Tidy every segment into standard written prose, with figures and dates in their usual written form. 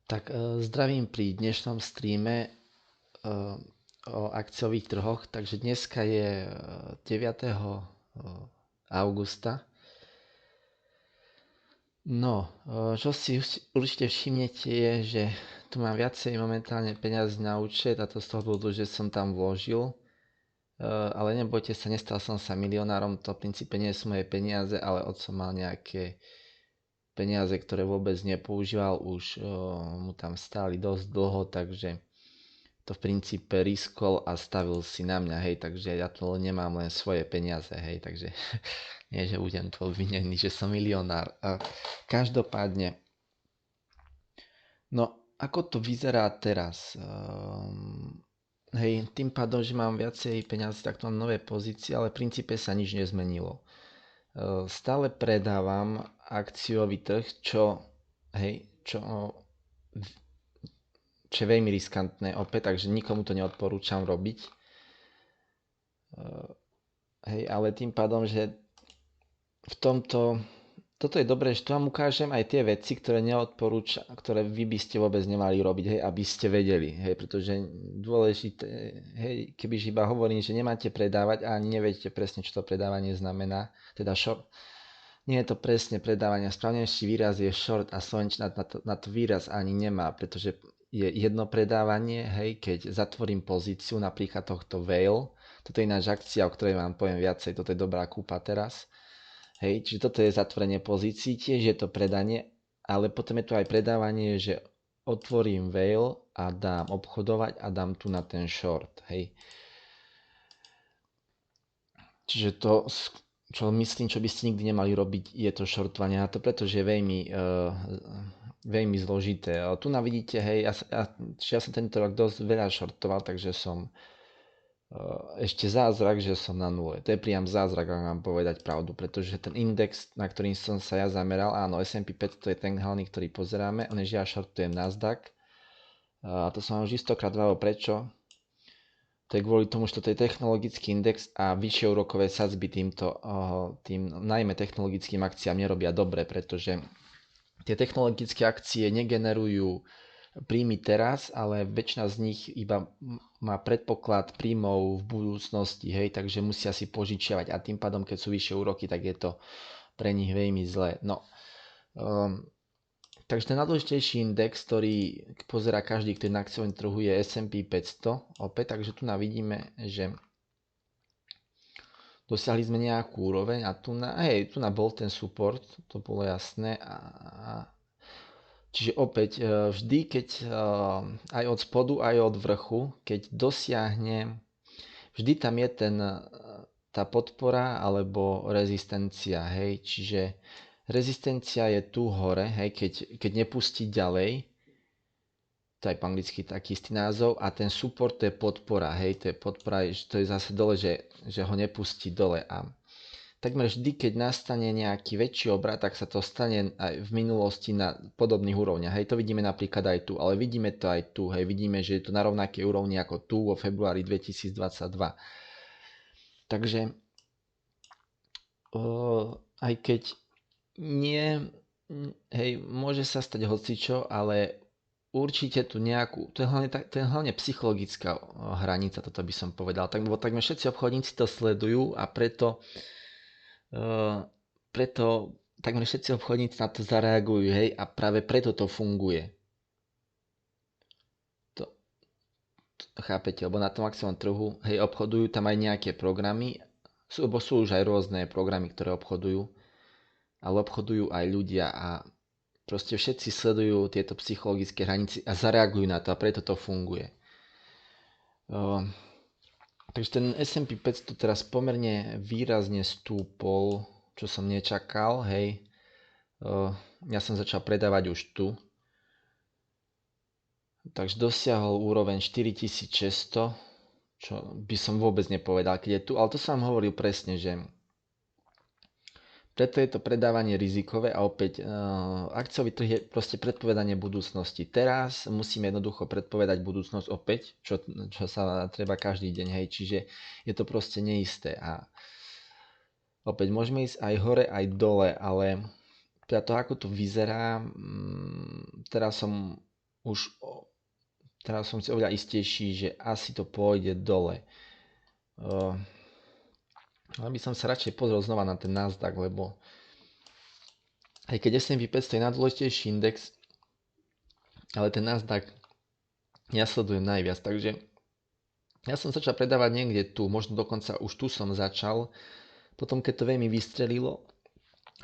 Tak zdravím pri dnešnom streame o akciových trhoch. Takže dneska je 9. augusta. No, čo si určite všimnete je, že tu mám viacej momentálne peniazy na účet a to z toho dôvodu, že som tam vložil. Ale nebojte sa, nestal som sa milionárom, to v princípe nie sú moje peniaze, ale otco mal nejaké peniaze, ktoré vôbec nepoužíval, už mu tam stáli dosť dlho, takže to v princípe riskol a stavil si na mňa, hej, takže ja tu nemám len svoje peniaze, hej, takže nie, že budem tu obvinený, že som milionár. Každopádne, no, ako to vyzerá teraz? Hej, tým pádom, že mám viacej peniazy, tak to mám nové pozície, ale v princípe sa nič nezmenilo. Stále predávam akciový trh, hej, čo je veľmi riskantné opäť, takže nikomu to neodporúčam robiť. Hej, ale tým pádom, že v tomto, toto je dobré, že tu vám ukážem aj tie veci, ktoré vy by ste vôbec nemali robiť, hej, aby ste vedeli, hej, pretože dôležité, hej, kebyže iba hovorím, že nemáte predávať a ani neviete presne, čo to predávanie znamená, teda short, nie je to presne predávanie, správnejší výraz je short a slovenčina na to výraz ani nemá, pretože je jedno predávanie, hej, keď zatvorím pozíciu napríklad tohto Whale, toto je ináč akcia, o ktorej vám poviem viacej, toto je dobrá kúpa teraz, hej, čiže toto je zatvorenie pozícií, tiež je to predanie, ale potom je tu aj predávanie, že otvorím Whale a dám obchodovať a dám tu na ten short, hej. Čiže to, čo myslím, čo by ste nikdy nemali robiť, je to shortovanie na to, pretože je veľmi zložité. Tu vidíte, hej, ja som tento rok dosť veľa shortoval, takže som ešte zázrak, že som na nule. To je priam zázrak, ak mám povedať pravdu, pretože ten index, na ktorým som sa ja zameral, áno, S&P 500 je ten hlavný, ktorý pozeráme, on je, že ja shortujem Nasdaq. A to som vám už istokrát vravel prečo. To je kvôli tomu, že toto je technologický index a vyššie úrokové sadzby tým najmä technologickým akciám nerobia dobre, pretože tie technologické akcie negenerujú príjmy teraz, ale väčšina z nich iba má predpoklad príjmov v budúcnosti, hej, takže musia si požičiavať a tým pádom, keď sú vyššie úroky, tak je to pre nich veľmi zlé. No, takže ten najdôležitejší index, ktorý pozerá každý, kto je na akciovom trhu, je S&P 500. Opäť, takže tu vidíme, že dosiahli sme nejakú úroveň a tu bol ten support, to bolo jasné. Čiže opäť, vždy, keď aj od spodu, aj od vrchu, keď dosiahne, vždy tam je tá podpora alebo rezistencia, hej, čiže rezistencia je tu hore, hej, keď nepustí ďalej, to je po anglicky taký istý názov, a ten support to je podpora, hej, to je podpora, to je zase dole, že ho nepustí dole a takmer vždy, keď nastane nejaký väčší obrat, tak sa to stane aj v minulosti na podobných úrovniach. Hej, to vidíme napríklad aj tu, ale vidíme to aj tu, hej, vidíme, že je to na rovnakej úrovni ako tu vo februári 2022. Takže aj keď nie, hej, môže sa stať hocičo, ale určite tu nejakú, to je hlavne psychologická hranica, toto by som povedal. Lebo takmer všetci obchodníci to sledujú a preto takmer všetci obchodníci na to zareagujú, hej, a práve preto to funguje. To chápete, lebo na tom akciovom trhu, hej, obchodujú tam aj nejaké programy, sú už aj rôzne programy, ktoré obchodujú, ale obchodujú aj ľudia a proste všetci sledujú tieto psychologické hranice a zareagujú na to a preto to funguje. Takže ten S&P 500 teraz pomerne výrazne stúpol, čo som nečakal, hej. Ja som začal predávať už tu. Takže dosiahol úroveň 4600, čo by som vôbec nepovedal, keď je tu. Ale to som vám hovoril presne, že preto je to predávanie rizikové a opäť akciový trh je proste predpovedanie budúcnosti. Teraz musíme jednoducho predpovedať budúcnosť opäť, čo sa treba každý deň, hej, čiže je to proste neisté a opäť môžeme ísť aj hore, aj dole, ale teda to, ako to vyzerá, teraz som teraz som si oveľa istejší, že asi to pôjde dole. Ale by som sa radšej pozrel znova na ten Nasdaq, lebo aj keď S&P 500 je najdôležitejší index, ale ten Nasdaq ja sledujem najviac, takže ja som začal predávať niekde tu, možno dokonca už tu som začal, potom keď to veľmi vystrelilo,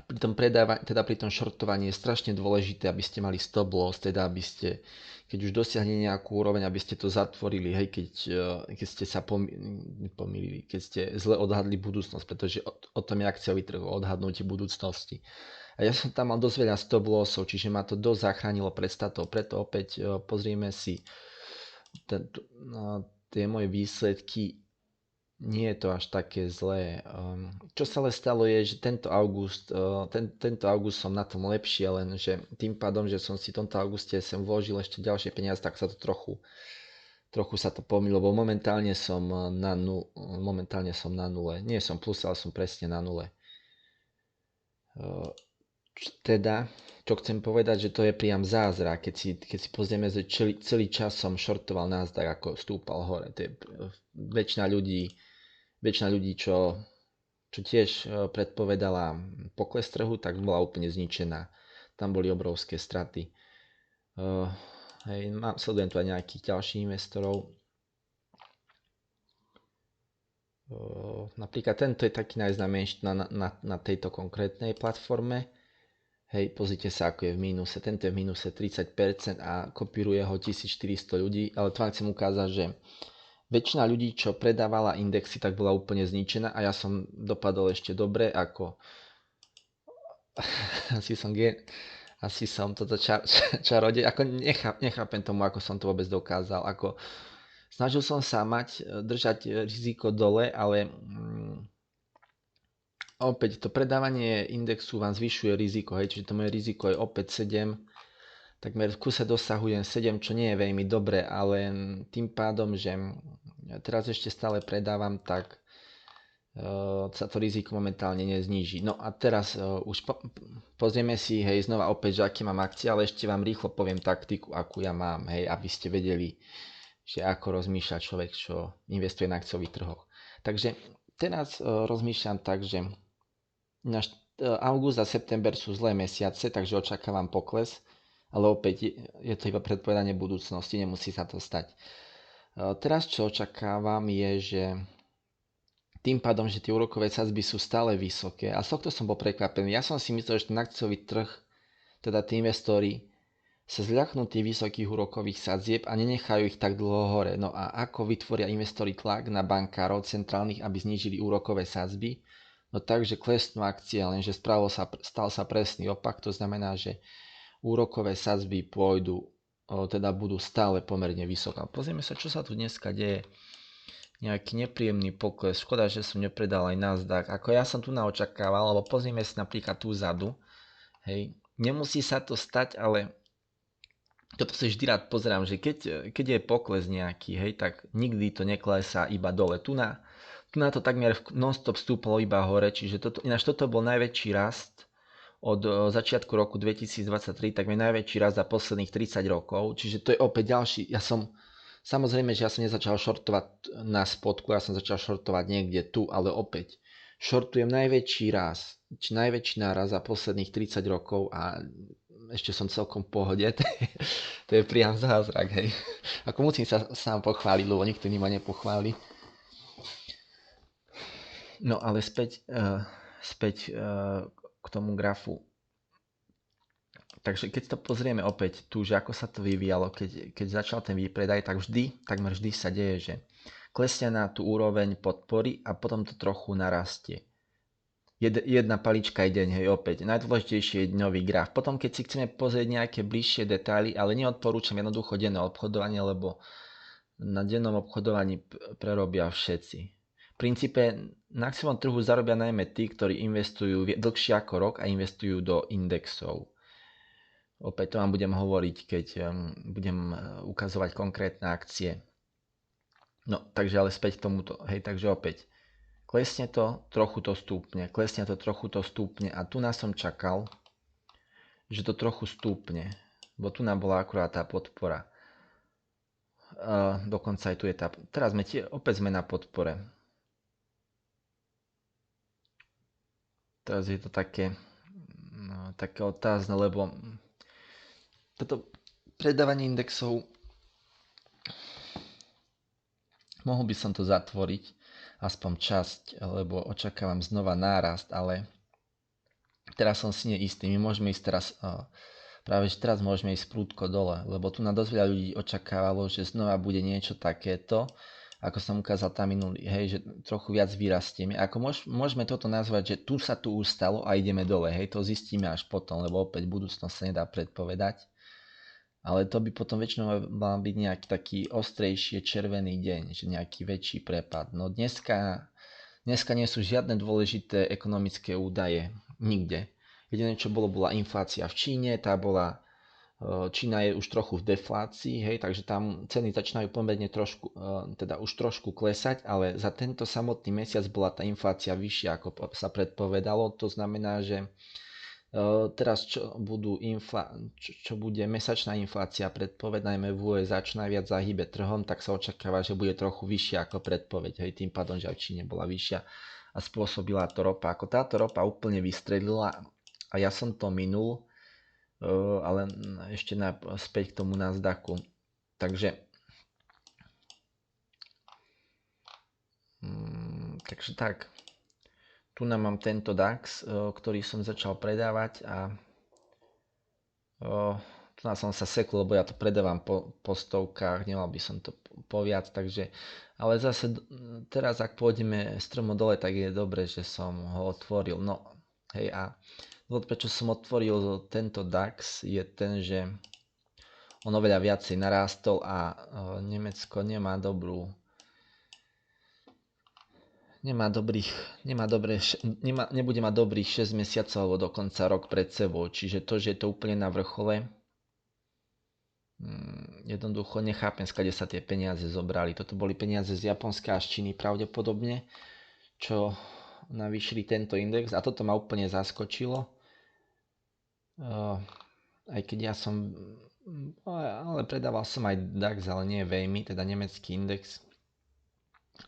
pri tom shortovaní je strašne dôležité, aby ste mali stop loss, teda aby ste, keď už dosiahne nejakú úroveň, aby ste to zatvorili, hej, keď ste sa pomýlili, keď ste zle odhadli budúcnosť, pretože o tom je akciový trh, o odhadnutí budúcnosti. A ja som tam mal dosť veľa stop lossov, čiže ma to dosť zachránilo pred stratou, preto opäť pozrieme si tie moje výsledky. Nie je to až také zlé. Čo sa ale stalo je, že tento august som na tom lepšie, lenže tým pádom, že som si v tomto auguste sem vložil ešte ďalšie peniaze, tak sa to trochu sa to pomýlilo, lebo momentálne som na nule. Nie som plus, ale som presne na nule. Teda, čo chcem povedať, že to je priam zázrak, keď si pozrieme, že celý čas som shortoval Nasdaq, ako stúpal hore. To je, väčšina ľudí, čo tiež predpovedala pokles trhu, tak bola úplne zničená. Tam boli obrovské straty. Sledujem tu aj nejakých ďalších investorov. Napríklad tento je taký najznámejší na tejto konkrétnej platforme. Hej, pozrite sa, ako je v mínuse. Tento je v mínuse 30% a kopíruje ho 1400 ľudí, ale to vám chcem ukázať, že väčšina ľudí, čo predávala indexy, tak bola úplne zničená a ja som dopadol ešte dobre, ako asi som toto čarodej, ako nechápem tomu, ako som to vôbec dokázal, ako snažil som sa držať riziko dole, ale opäť to predávanie indexu vám zvyšuje riziko, hej, čiže to moje riziko je opäť 7, takmer v kuse dosahujem 7, čo nie je veľmi dobre, ale tým pádom, že teraz ešte stále predávam, tak sa to riziko momentálne nezníži. No a teraz už pozrieme si, hej, znova opäť, že aký mám akcie, ale ešte vám rýchlo poviem taktiku, akú ja mám, hej, aby ste vedeli, že ako rozmýšľa človek, čo investuje na akciových trhoch. Takže teraz rozmýšľam tak, že august a september sú zlé mesiace, takže očakávam pokles, ale opäť je to iba predpovedanie budúcnosti, nemusí sa to stať. Teraz čo očakávam je, že tým pádom, že tie úrokové sadzby sú stále vysoké a z tohto som bol prekvapený. Ja som si myslel, že ten akciový trh, teda tí investori, sa zľaknú tých vysokých úrokových sadzieb a nenechajú ich tak dlho hore. No a ako vytvoria investori tlak na bankárov centrálnych, aby znížili úrokové sadzby? No takže klesnú akcie, lenže stal sa presný opak, to znamená, že úrokové sadzby budú stále pomerne vysoké. Pozrieme sa, čo sa tu dneska deje. Nejaký nepríjemný pokles. Škoda, že som nepredal aj Nasdaq. Ako ja som tu naočakával, lebo pozrieme si napríklad tú vzadu. Hej. Nemusí sa to stať, ale toto si vždy rád pozerám, že keď je pokles nejaký, hej, tak nikdy to neklesá iba dole. Tu na to takmer non-stop stúpalo iba hore, čiže toto bol najväčší rast od začiatku roku 2023, takmer najväčší rast za posledných 30 rokov, čiže to je opäť ďalší. Samozrejme, že ja som nezačal shortovať na spodku, ja som začal shortovať niekde tu, ale opäť shortujem najväčší náraz za posledných 30 rokov a ešte som celkom v pohode. To je priam zázrak, hej. Ako musím sa sám pochváliť, lebo nikto ma nepochváli. No ale späť k tomu grafu. Takže keď to pozrieme opäť tu, že ako sa to vyvíjalo, keď začal ten výpredaj, tak takmer vždy sa deje, že klesne na tú úroveň podpory a potom to trochu narastie. Jedna palička je deň, hej, opäť. Najdôležitejšie je dňový graf. Potom, keď si chceme pozrieť nejaké bližšie detaily, ale neodporúčam jednoducho denné obchodovanie, lebo na dennom obchodovaní prerobia všetci. V princípe na akciovom trhu zarobia najmä tí, ktorí investujú dlhšie ako rok a investujú do indexov. Opäť to vám budem hovoriť, keď budem ukazovať konkrétne akcie. No, takže ale späť k tomuto. Hej, takže opäť. Klesne to, trochu to stúpne a tu nás som čakal, že to trochu stúpne. Bo tu nám bola akurát tá podpora. Dokonca aj tu je tá... Teraz opäť sme na podpore. Teraz je to také, no, také otázne, lebo toto predávanie indexov, mohol by som to zatvoriť, aspoň časť, lebo očakávam znova nárast, ale teraz som si neistý. My môžeme ísť teraz, práve že teraz môžeme ísť prúdko dole, lebo tu na dosť veľa ľudí očakávalo, že znova bude niečo takéto, ako som ukázal tam minulý, hej, že trochu viac vyrastieme. Ako môžeme toto nazvať, že tu sa tu ustalo a ideme dole, hej, to zistíme až potom, lebo opäť budúcnosť sa nedá predpovedať. Ale to by potom väčšinou mal byť nejaký taký ostrejšie červený deň, že nejaký väčší prepad. No dneska nie sú žiadne dôležité ekonomické údaje, nikde. Jediné čo bola inflácia v Číne, Čína je už trochu v deflácii, hej, takže tam ceny začínajú pomerne trošku, teda už trošku klesať, ale za tento samotný mesiac bola tá inflácia vyššia, ako sa predpovedalo. To znamená, že teraz čo bude mesačná inflácia predpovedajme v USA, čo najviac zahybe trhom, tak sa očakáva, že bude trochu vyššia ako predpoveď, hej, tým pádom, že aj v Číne bola vyššia a spôsobila to ropa. Ako táto ropa úplne vystrelila a ja som to minul, ale ešte späť k tomu Nasdaqu. Takže tak. Tu mám tento DAX, ktorý som začal predávať a tu som sa sekol, lebo ja to predávam po stovkách, nemal by som to poviac, takže, ale zase teraz ak pôjdeme stromo dole, tak je dobre, že som ho otvoril. No, hej, a dôvod, prečo som otvoril tento DAX je ten, že on oveľa viacej narástol a Nemecko nebude mať dobrých 6 mesiacov alebo dokonca rok pred sebou. Čiže to, že je to úplne na vrchole, jednoducho nechápem, skade sa tie peniaze zobrali. Toto boli peniaze z Japonska a z Číny pravdepodobne, čo navýšili tento index a toto ma úplne zaskočilo. Aj keď ja som, ale predával som aj DAX, ale nie veľmi, teda nemecký index.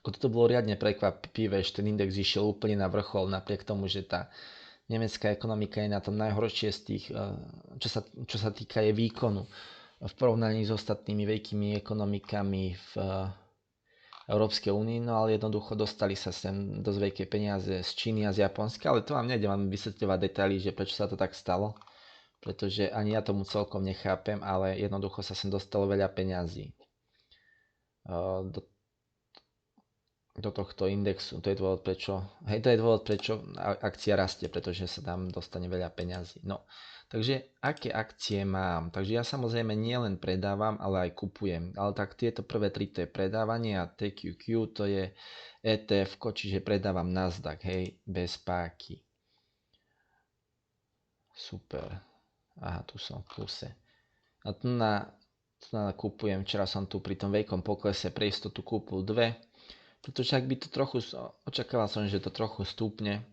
Toto bolo riadne prekvapivé, že ten index išiel úplne na vrchol, napriek tomu, že tá nemecká ekonomika je na tom najhoršie z tých, čo sa týka jej výkonu v porovnaní s ostatnými veľkými ekonomikami v Európskej únii, no ale jednoducho dostali sa sem dosť veľké peniaze z Číny a z Japonska, ale to vám nejdem vám vysvetľovať detaily, že prečo sa to tak stalo, pretože ani ja tomu celkom nechápem, ale jednoducho sa sem dostalo veľa peňazí do tohto indexu. To je dôvod, prečo akcia rastie, pretože sa tam dostane veľa peňazí. No, takže aké akcie mám? Takže ja samozrejme nielen predávam, ale aj kupujem. Ale tak tieto prvé tri to je predávanie a TQQ to je ETF, čiže predávam Nasdaq, hej, bez páky. Super. Aha, tu som v pluse. A tu kupujem, včera som tu pri tom veľkom poklese pre istotu kúpil dve. Pretože ak by to trochu, očakával som, že to trochu stúpne.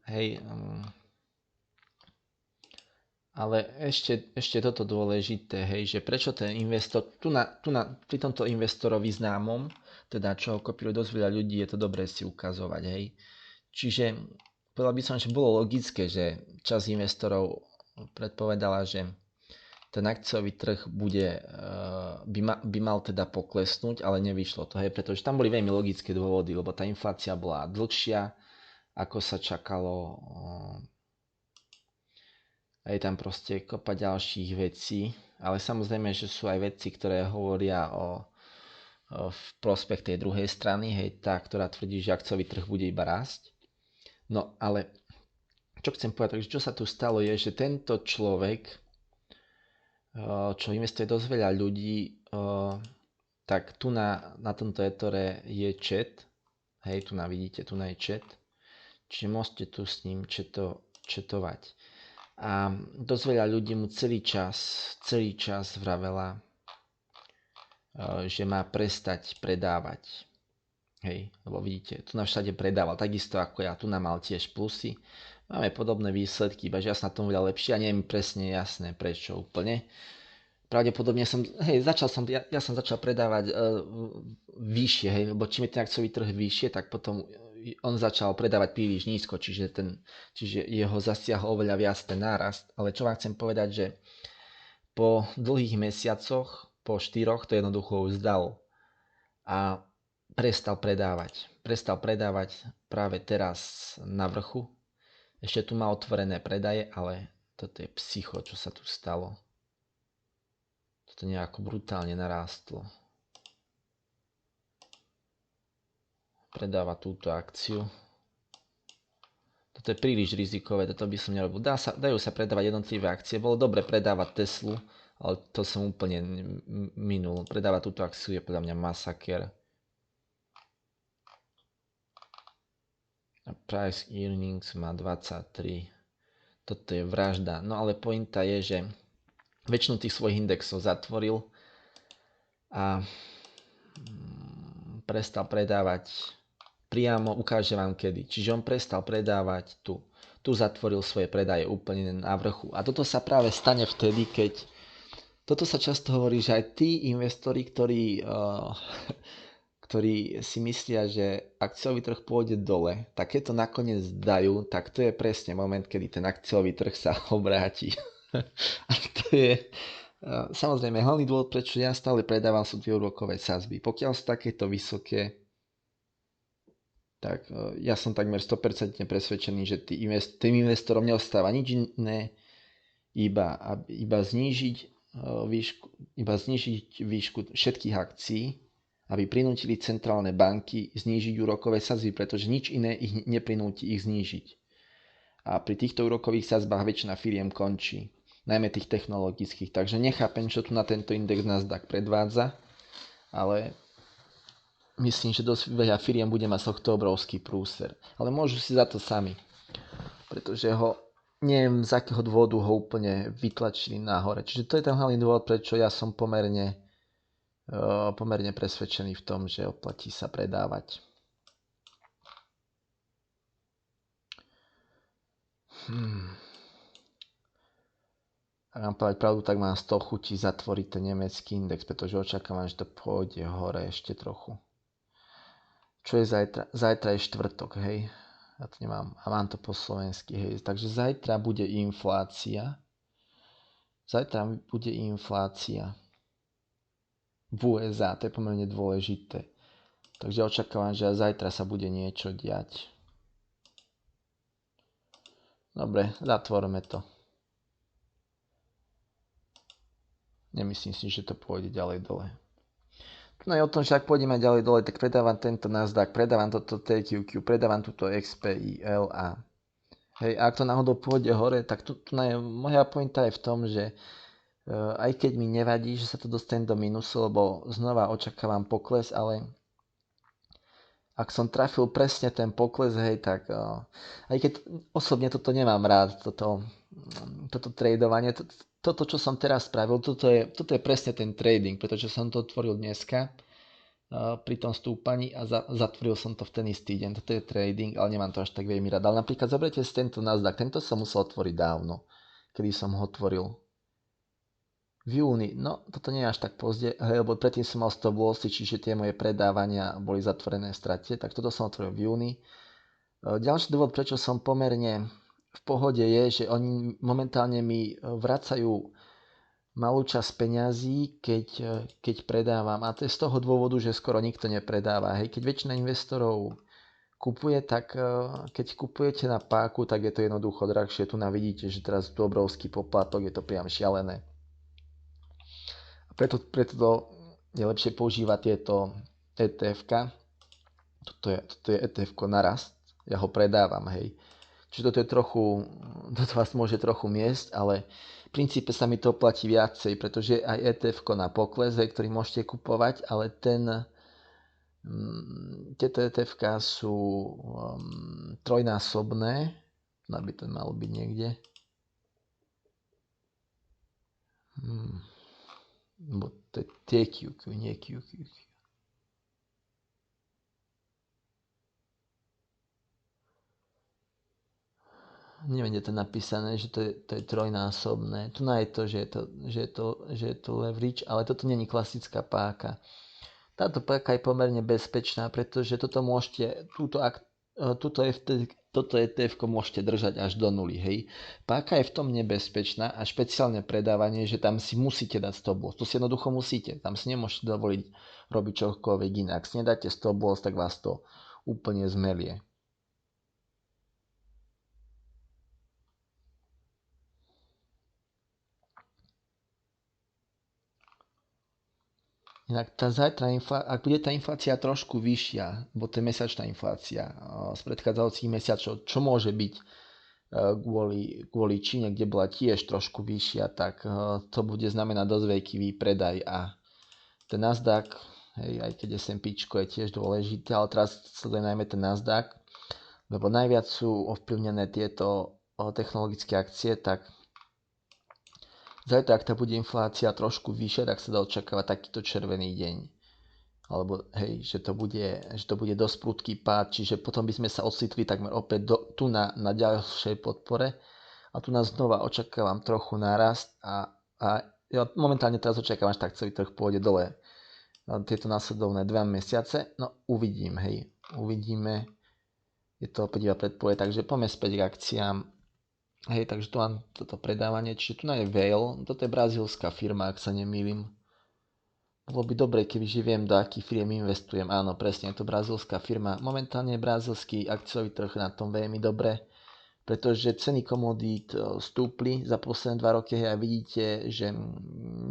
Hej, ale ešte toto dôležité, hej, že prečo ten investor, pri tomto investorovi známom, teda čo ho kopíruje dosť veľa ľudí, je to dobré si ukazovať, hej. Čiže povedal by som, že bolo logické, že časť investorov predpovedala, že ten akciový trh by mal teda poklesnúť, ale nevyšlo to, hej, pretože tam boli veľmi logické dôvody, lebo tá inflácia bola dlhšia, ako sa čakalo, a je tam proste kopa ďalších vecí, ale samozrejme, že sú aj veci, ktoré hovoria v prospech tej druhej strany, hej, tá, ktorá tvrdí, že akciový trh bude iba rásť. No, ale čo chcem povedať, čo sa tu stalo je, že tento človek, čo investuje dosť veľa ľudí, tak tu na tomto etore je chat, hej, tu vidíte, tu je chat, čiže môžete tu s ním chatovať. A dosť veľa ľudí mu celý čas vravela, že má prestať predávať. Hej, lebo vidíte, tu na všade predával, takisto ako ja, tu nám mal tiež plusy. Máme podobné výsledky, iba že ja som na tom veľa lepšie a nie je mi presne jasné prečo úplne. Pravdepodobne som, hej, ja som začal predávať vyššie, hej, lebo čím je ten akciový trh vyššie, tak potom on začal predávať príliš nízko, čiže jeho zasiahol oveľa viac ten nárast. Ale čo vám chcem povedať, že po dlhých mesiacoch, po 4, to jednoducho už zdal a prestal predávať. Prestal predávať práve teraz na vrchu. Ešte tu má otvorené predaje, ale toto je psycho, čo sa tu stalo. Toto nejako brutálne narástlo. Predáva túto akciu. Toto je príliš rizikové, toto by som nerobil. Dajú sa predávať jednotlivé akcie. Bolo dobre predávať Teslu, ale to som úplne minul. Predávať túto akciu je podľa mňa masaker. A price earnings má 23. Toto je vražda. No ale pointa je, že väčšinu tých svojich indexov zatvoril a prestal predávať priamo, ukážem vám kedy. Čiže on prestal predávať tu. Tu zatvoril svoje predaje úplne na vrchu. A toto sa práve stane vtedy, keď... Toto sa často hovorí, že aj tí investori, ktorí si myslia, že akciový trh pôjde dole, tak keď to nakoniec dajú, tak to je presne moment, kedy ten akciový trh sa obráti. A to je samozrejme hlavný dôvod, prečo ja stále predávam sú tie úrokové sadzby. Pokiaľ sú takéto vysoké, tak ja som takmer 100% presvedčený, že tým investorom neostáva nič iné, iba znížiť výšku všetkých akcií, aby prinútili centrálne banky znížiť úrokové sadzby, pretože nič iné ich neprinúti ich znížiť. A pri týchto úrokových sadzbách väčšina firiem končí, najmä tých technologických. Takže nechápem, čo tu na tento index Nasdaq predvádza, ale myslím, že dosť veľa firiem bude mať z tohto obrovský prúser. Ale môžu si za to sami, pretože neviem z akého dôvodu ho úplne vytlačili nahore. Čiže to je ten hlavný dôvod, prečo ja som pomerne presvedčený v tom, že oplatí sa predávať. Ak mám povedať pravdu, tak mám z toho chutí zatvoriť ten nemecký index, pretože očakávam, že to pôjde hore ešte trochu. Čo je zajtra? Zajtra je štvrtok, hej. Ja to nemám. A mám to po slovensky, hej. Takže zajtra bude inflácia. V USA, to je pomerne dôležité. Takže očakávam, že zajtra sa bude niečo diať. Dobre, zatvorme to. Nemyslím si, že to pôjde ďalej dole. No je o tom, že ak pôjdeme ďalej dole, tak predávam tento Nasdaq, predávam toto TQQ, predávam túto XPIL a hej, ak to náhodou pôjde hore, tak moja pointa je v tom, že aj keď mi nevadí, že sa to dostane do minusu, lebo znova očakávam pokles, ale ak som trafil presne ten pokles, hej, tak aj keď osobne toto nemám rád, toto tradovanie, toto, čo som teraz spravil, toto je presne ten trading, pretože som to otvoril dneska pri tom stúpaní a zatvoril som to v ten istý deň. Toto je trading, ale nemám to až tak veľmi rád. Ale napríklad zoberete si tento Nasdaq, tento som musel otvoriť dávno, kedy som ho otvoril v júni. No, toto nie je až tak pozde, lebo predtým som mal stop lossy, čiže tie moje predávania boli zatvorené v strate, tak toto som otvoril v júni. Ďalší dôvod, prečo som pomerne v pohode je, že oni momentálne mi vracajú malú časť peňazí, keď predávam. A to je z toho dôvodu, že skoro nikto nepredáva. Hej, keď väčšina investorov kupuje, tak keď kupujete na páku, tak je to jednoducho drahšie. Tu vidíte, že teraz tu obrovský poplatok, je to priam šialené. A preto je lepšie používať tieto ETF-ka. Toto je ETF-ko na rast. Ja ho predávam, hej. Čiže toto vás môže trochu miesť, ale v princípe sa mi to platí viacej, pretože aj ETF na pokles, ktorý môžete kupovať, ale tieto ETF sú trojnásobné, aby to malo byť niekde. To je TQQ, nie QQQ. neviem, kde to je napísané, že to je trojnásobné. Tu je to, že je to leverage, ale toto není klasická páka. Táto páka je pomerne bezpečná, pretože toto môžete, toto ETF môžete držať až do nuly, hej. Páka je v tom nebezpečná a špeciálne predávanie, že tam si musíte dať stop loss. To si jednoducho musíte, tam si nemôžete dovoliť robiť čokoľvek iné. Ak si nedáte stop loss, tak vás to úplne zmelie. Inak ak bude tá inflácia trošku vyššia, bo to je mesačná inflácia z predchádzajúcich mesiacov, čo môže byť kvôli Číne, kde bola tiež trošku vyššia, tak to bude znamenať dosť veľký výpredaj a ten Nasdaq, hej, aj keď S&P je tiež dôležité, ale teraz sledujem najmä ten Nasdaq, lebo najviac sú ovplyvnené tieto technologické akcie, tak zajtra, ak tá bude inflácia trošku vyššia, tak sa dá očakávať takýto červený deň. Alebo hej, že to bude dosť prudký pád, čiže potom by sme sa ocitli takmer opäť tu na ďalšej podpore. A tu nás znova očakávam trochu nárast a ja momentálne teraz očakávam, že tak celý trh pôjde dole. Tieto následovné 2 mesiace, no uvidím, hej, uvidíme. Je to opäť iba predpoveď, takže poďme späť k akciám. Hej, takže tu mám toto predávanie, čiže tu je Vail, toto je brazílska firma, ak sa nemýlim. Bolo by dobre, kebyže viem, do akých firiem investujem. Áno, presne, je to brazílska firma. Momentálne je brazílsky akciový trh na tom veľmi dobre, pretože ceny komodít stúpli za posledné 2 roky a vidíte, že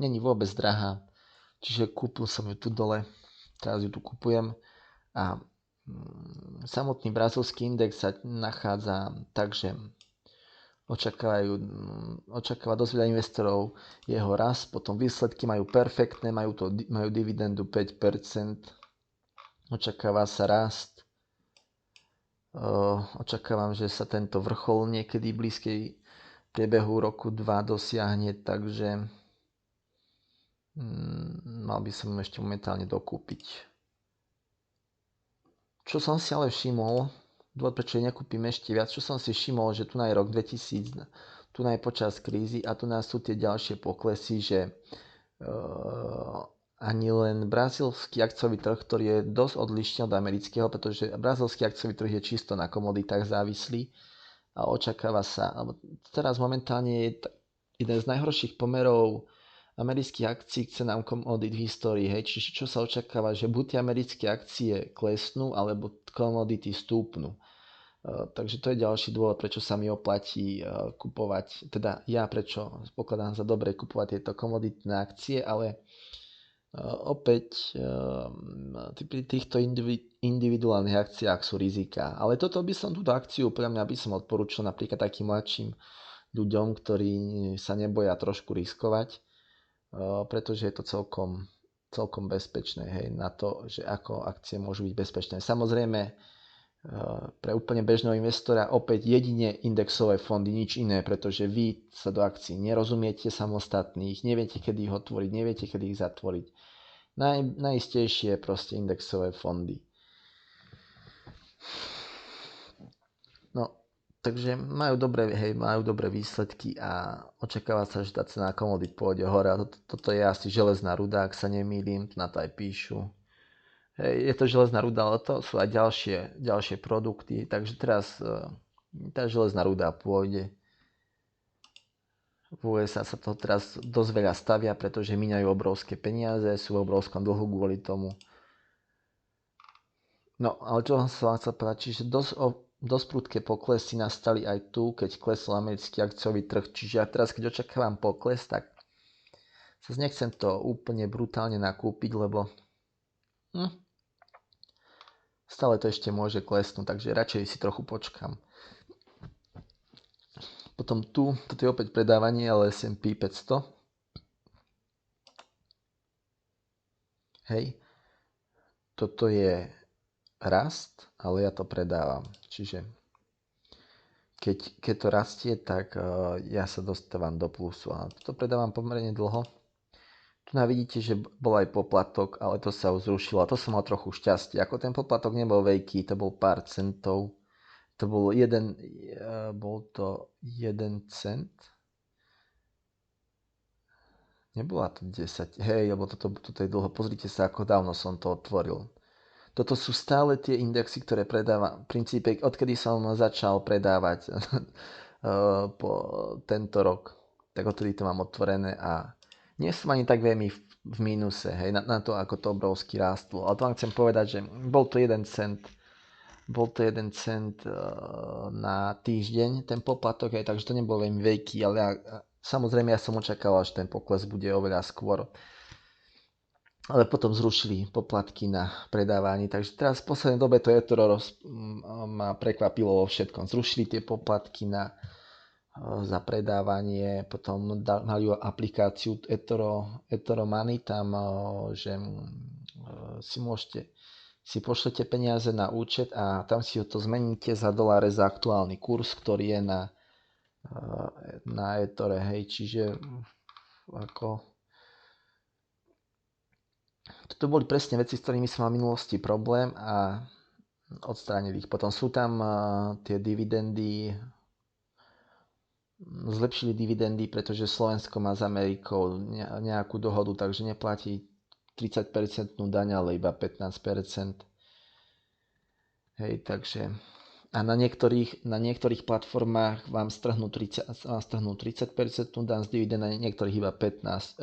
není vôbec drahá. Čiže kúpil som ju tu dole, teraz ju tu kupujem a samotný brazílsky index sa nachádza tak, že očakáva dosť veľa investorov jeho rast, potom výsledky majú perfektné, majú dividendu 5%, očakáva sa rast, očakávam, že sa tento vrchol niekedy v blízkej priebehu roku 2 dosiahne, takže mal by som ešte momentálne dokúpiť. Čo som si ale všimol, dôvod, prečo nekúpim ešte viac, čo som si všimol, že tu je rok 2000, tu je počas krízy a tu nás sú tie ďalšie poklesy, že ani len brazílsky akciový trh, ktorý je dosť odlišný od amerického, pretože brazílsky akciový trh je čisto na komoditách závislý a očakáva sa, alebo teraz momentálne je jeden z najhorších pomerov amerických akcií k cenám komodít v histórii. Hej. Čiže čo sa očakáva, že buď tie americké akcie klesnú, alebo komodity stúpnú. Takže to je ďalší dôvod, prečo sa mi oplatí kupovať, teda ja prečo pokladám za dobre kupovať tieto komoditné akcie, ale opäť pri týchto individuálnych akciách sú rizika. Ale toto by som túto akciu pre mňa by som odporúčil napríklad takým mladším ľuďom, ktorí sa neboja trošku riskovať, pretože je to celkom bezpečné, hej, na to, že ako akcie môžu byť bezpečné. Samozrejme, pre úplne bežného investora opäť jedine indexové fondy, nič iné, pretože vy sa do akcií nerozumiete samostatných, neviete, kedy ich otvoriť, neviete, kedy ich zatvoriť. Najistejšie proste indexové fondy. No, takže majú dobré výsledky a očakáva sa, že tá cena komodít pôjde hore. A toto je asi železná ruda, ak sa nemýlim, na to aj píšu. Je to železná ruda, ale to sú aj ďalšie produkty, takže teraz tá železná ruda pôjde. V USA sa to teraz dosť veľa stavia, pretože míňajú obrovské peniaze, sú v obrovskom dlhu kvôli tomu. No, ale čo som chcel povedať, čiže dosť prudké poklesy nastali aj tu, keď klesol americký akciový trh. Čiže ja teraz, keď očakávam pokles, tak sa nechcem to úplne brutálne nakúpiť, lebo stále to ešte môže klesnúť, takže radšej si trochu počkam. Potom toto je opäť predávanie, ale S&P 500. Hej, toto je rast, ale ja to predávam. Čiže keď to rastie, tak ja sa dostávam do plusu. A to predávam pomerne dlho. Tu vidíte, že bol aj poplatok, ale to sa už zrušilo. A to som mal trochu šťastie. Ako ten poplatok nebol veľký, to bol pár centov, To bol to 1 cent. Nebola to 10, hej, lebo toto je dlho. Pozrite sa, ako dávno som to otvoril. Toto sú stále tie indexy, ktoré predávam. V princípe, odkedy som začal predávať po tento rok, tak odtedy to mám otvorené a nie som ani tak veľmi v mínuse, hej, na to, ako to obrovsky rástlo. Ale to vám chcem povedať, že bol to 1 cent. Bol to 1 cent na týždeň, ten poplatok, hej, takže to nebol veľmi veľký, ale samozrejme ja som očakával, že ten pokles bude oveľa skôr. Ale potom zrušili poplatky na predávanie, takže teraz v poslednej dobe to eToro ma prekvapilo vo všetkom. Zrušili tie poplatky za predávanie, potom mali aplikáciu eToro Money, tam, že si pošlete peniaze na účet a tam si to zmeníte za doláre za aktuálny kurz, ktorý je na eTore, hej, čiže ako toto boli presne veci, s ktorými som mal v minulosti problém a odstránili ich. Potom sú tam tie dividendy, zlepšili dividendy, pretože Slovensko má s Amerikou nejakú dohodu, takže neplatí 30% daň, ale iba 15%. Hej, takže a na niektorých platformách vám strhnú 30% daň z dividend, na niektorých iba 15%.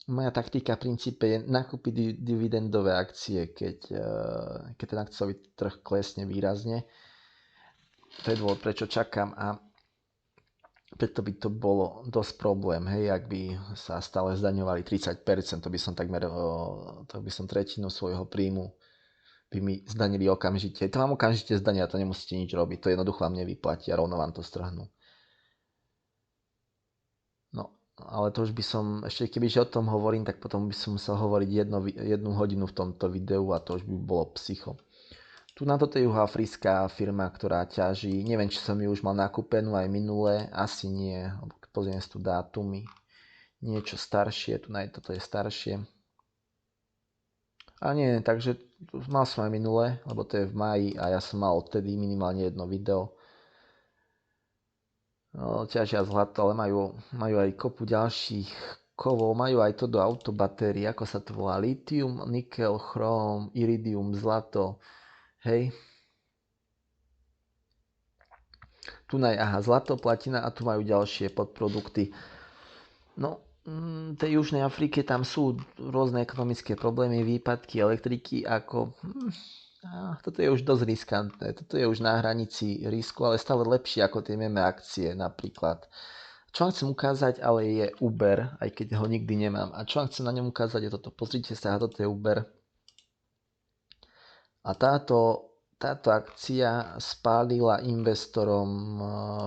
Moja taktika v princípe je nakúpiť dividendové akcie, keď ten akciový trh klesne výrazne. To je dôvod, prečo čakám a preto by to bolo dosť problém, hej, ak by sa stále zdaňovali 30%, to by som tretinu svojho príjmu by mi zdanili okamžite. To vám okamžite zdania, to nemusíte nič robiť, to jednoducho vám nevyplatí a rovno vám to strhnú. No, ale to už by som, ešte kebyže o tom hovorím, tak potom by som musel hovoriť jednu hodinu v tomto videu a to už by bolo psycho. Tu na toto je juhoafrická firma, ktorá ťaží, neviem, či som ju už mal nakúpenú aj minulé, asi nie, pozriem si tu dátumy, niečo staršie, toto je staršie. A nie, takže mal som aj minulé, lebo to je v máji a ja som mal odtedy minimálne jedno video. Ťažia zlato, ale majú aj kopu ďalších kovov, majú aj to do autobatérií, ako sa to volá, litium, nikel, chróm, iridium, zlato, hej. Tu zlato, platina a tu majú ďalšie podprodukty. No, v tej Južnej Afrike tam sú rôzne ekonomické problémy, výpadky elektriky, toto je už dosť riskantné, toto je už na hranici risku, ale stále lepšie ako tie meme akcie napríklad. Čo vám chcem ukázať, ale je Uber, aj keď ho nikdy nemám. A čo vám chcem na ňom ukázať je toto, pozrite sa, toto je Uber. A táto akcia spálila investorom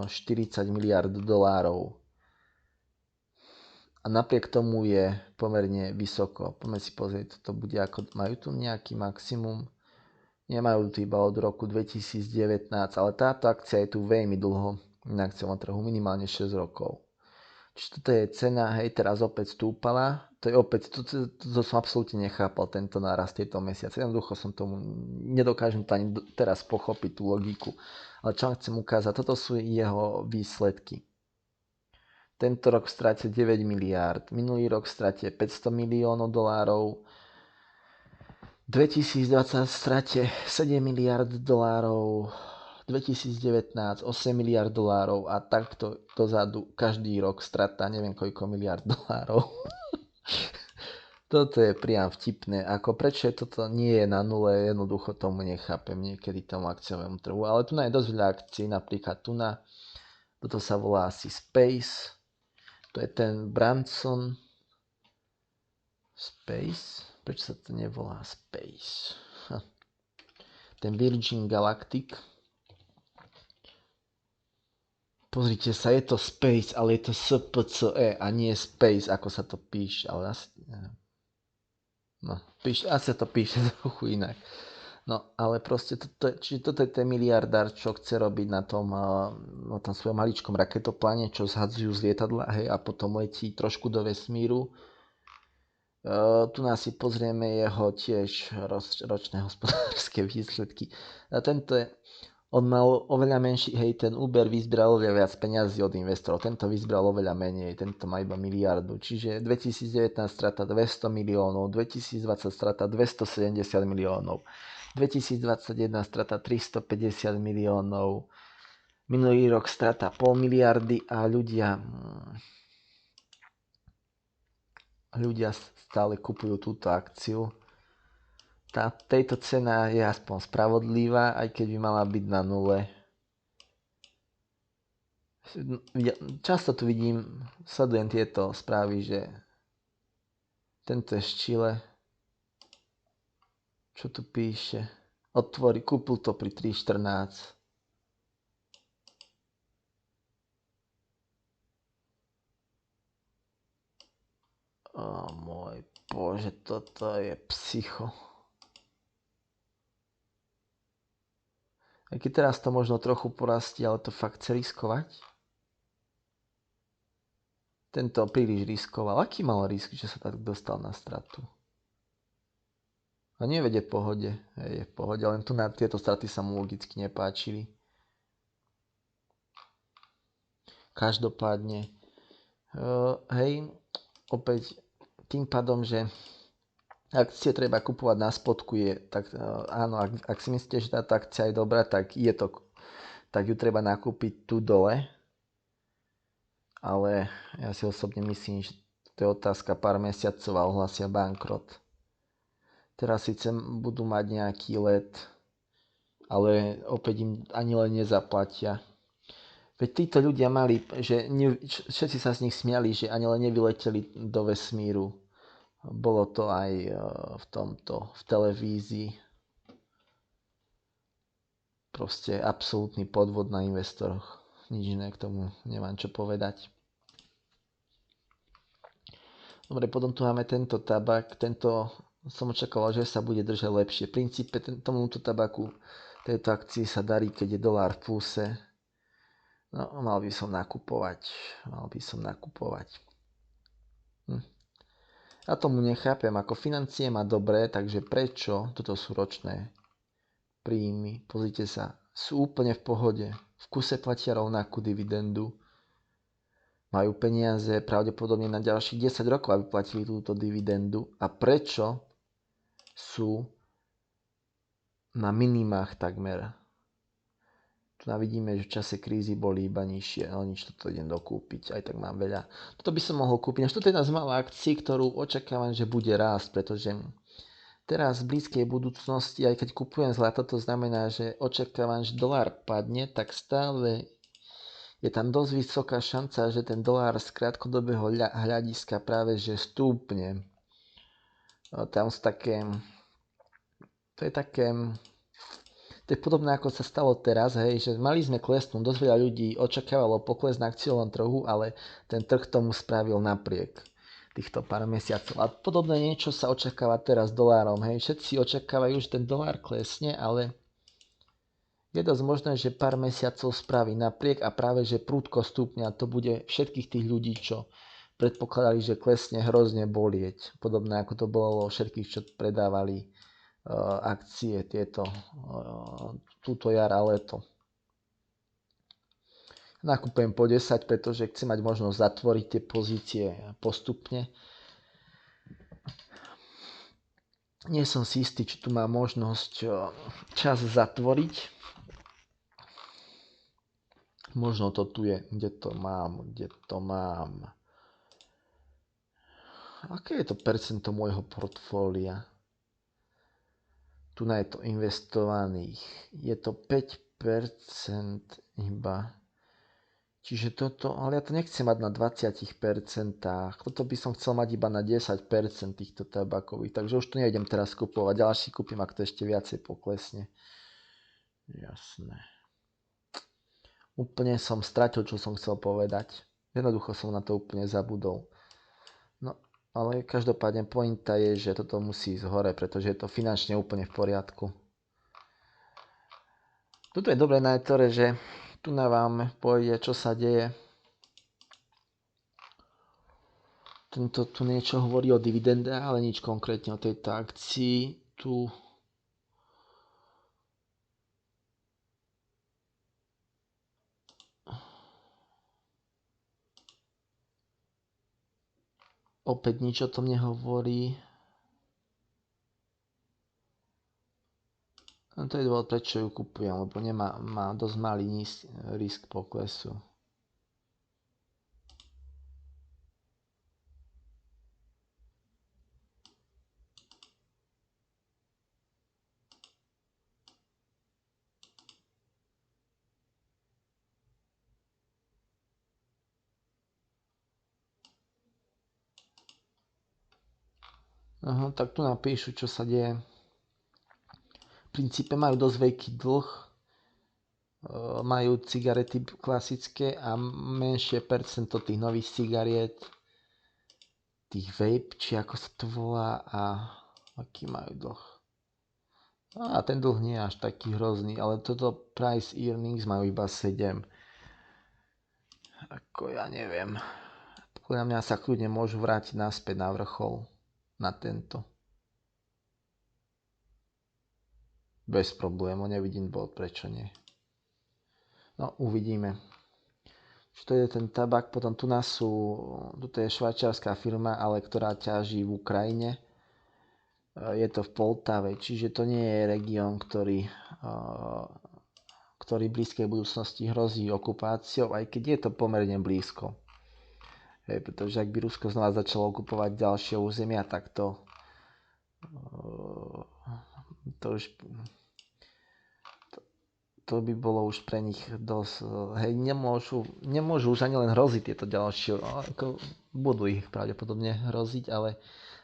40 miliard dolárov. A napriek tomu je pomerne vysoko. Poďme si pozrieť, toto bude ako, majú tu nejaký maximum? Nemajú tu iba od roku 2019, ale táto akcia je tu veľmi dlho na akciovom trhu, minimálne 6 rokov. Čiže toto je cena, hej, teraz opäť stúpala. To je opäť, to som absolútne nechápal, tento nárast tieto mesiace. Jednoducho nedokážem to ani teraz pochopiť tú logiku. Ale čo vám chcem ukázať, toto sú jeho výsledky. Tento rok v strate 9 miliárd, minulý rok v strate 500 miliónov dolárov, 2020 v strate 7 miliárd dolárov, 2019 8 miliárd dolárov a takto dozadu každý rok strata neviem koľko miliárd dolárov. Toto je priam vtipné, ako prečo toto nie je na nule, jednoducho tomu nechápem niekedy tomu akciovému trhu, ale tu je dosť veľa akcií, napríklad toto sa volá asi Space. To je ten Branson Space. Prečo sa to nevolá Space? Ten Virgin Galactic. Pozrite sa, je to Space, ale je to SPCE a nie Space, ako sa to píše. Ale asi sa to píše trochu inak. No, ale proste, toto je ten miliardár, čo chce robiť na tom svojom maličkom raketopláne, čo zhadzujú z lietadla, hej, a potom letí trošku do vesmíru. Tu nás si pozrieme jeho tiež ročné hospodárske výsledky. On mal oveľa menší, hej, ten Uber vyzbral oveľa viac peňazí od investorov, tento vyzbral oveľa menej, tento má iba miliardu, čiže 2019 strata 200 miliónov, 2020 strata 270 miliónov, 2021 strata 350 miliónov, minulý rok strata pol miliardy a ľudia stále kupujú túto akciu. Tejto cena je aspoň spravodlivá, aj keď by mala byť na nule. Často tu sledujem tieto správy, že tento je z Chile. Čo tu píše? Kúpil to pri 3,14. Môj bože, toto je psycho. Aj keď teraz to možno trochu porastie, ale to fakt chce riskovať. Tento príliš riskoval. Aký mal risk, že sa tak dostal na stratu? A nie vedie v pohode. Je v pohode, len tu na tieto straty sa mu logicky nepáčili. Každopádne, opäť tým pádom, že akcie treba kupovať na spodku, tak áno, ak si myslíte, že táto akcia je dobrá, tak ju treba nakúpiť tu dole. Ale ja si osobne myslím, že to je otázka pár mesiacov a ohlasia bankrot. Teraz síce budú mať nejaký let, ale opäť im ani len nezaplatia. Veď títo ľudia všetci sa z nich smiali, že ani len nevyleteli do vesmíru. Bolo to aj v televízii. Proste absolútny podvod na investoroch. Nič iné k tomu nemám čo povedať. Dobre, potom tu máme tento tabak. Tento som očakával, že sa bude držať lepšie. V princípe tomuto tabaku, tejto akcii sa darí, keď je dolár v pluse. No, mal by som nakupovať. Ja tomu nechápem, ako financie má dobré, takže prečo, toto sú ročné príjmy, pozrite sa, sú úplne v pohode, v kuse platia rovnakú dividendu, majú peniaze pravdepodobne na ďalších 10 rokov, aby platili túto dividendu a prečo sú na minimách takmer. Tu vidíme, že v čase krízy boli iba nižšie. No nič, toto idem dokúpiť, aj tak mám veľa. Toto by som mohol kúpiť. Až toto je jedna z malých akcií, ktorú očakávam, že bude rásť, pretože teraz v blízkej budúcnosti, aj keď kupujem zlato, to znamená, že očakávam, že dolár padne, tak stále je tam dosť vysoká šanca, že ten dolár z krátkodobého hľadiska práve že stúpne. Tam sú to je podobné, ako sa stalo teraz, že mali sme klesnúť, dosť veľa ľudí očakávalo pokles na akciovom trhu, ale ten trh tomu spravil napriek týchto pár mesiacov. A podobné niečo sa očakáva teraz dolárom. Všetci očakávajú, že ten dolár klesne, ale je dosť možné, že pár mesiacov spraví napriek a práve, že prudko stúpne a to bude všetkých tých ľudí, čo predpokladali, že klesne, hrozne bolieť. Podobné ako to bolo všetkých, čo predávali akcie túto jar a leto. Nakupujem po 10, pretože chcem mať možnosť zatvoriť tie pozície postupne. Nie som si istý, či tu mám možnosť čas zatvoriť. Možno to tu je, kde to mám. Aké je to percento môjho portfólia? Tu je to investovaných. Je to 5% iba. Čiže toto, ale ja to nechcem mať na 20%. Toto by som chcel mať iba na 10% týchto tabakových. Takže už tu nejdem teraz kupovať. Ďalší kúpim, ak to ešte viacej poklesne. Jasné. Úplne som stratil, čo som chcel povedať. Jednoducho som na to úplne zabudol. No, ale každopádne pointa je, že toto musí ísť hore, pretože je to finančne úplne v poriadku. Toto je dobré na etore, že tu na vám povie, čo sa deje. Tento tu niečo hovorí o dividende, ale nič konkrétne o tejto akcii. Tu opäť nič o tom nehovorí. A to je dôvod, prečo ju kupujem, lebo má dosť malý risk poklesu. Aha, tak tu napíšu, čo sa deje. V princípe majú dosť veľký dlh, majú cigarety klasické a menšie percento tých nových cigariet, tých vape, či ako sa to volá, a aký majú dlh. A ten dlh nie je až taký hrozný, ale toto price earnings majú iba 7. Ako ja neviem. Podľa mňa sa kľudne môžu vrátiť naspäť na vrchol, na tento. Bez problémov, nevidím dôvod, prečo nie. No, uvidíme. Čo to je ten tabak, potom tu je švajčiarska firma, ale ktorá ťaží v Ukrajine. Je to v Poltave, čiže to nie je región, ktorý v blízkej budúcnosti hrozí okupáciou, aj keď je to pomerne blízko. Pretože ak by Rusko znova začalo okupovať ďalšie územia, tak to už to by bolo už pre nich dosť, nemôžu už ani len hroziť tieto ďalšie, ako budú ich pravdepodobne hroziť, ale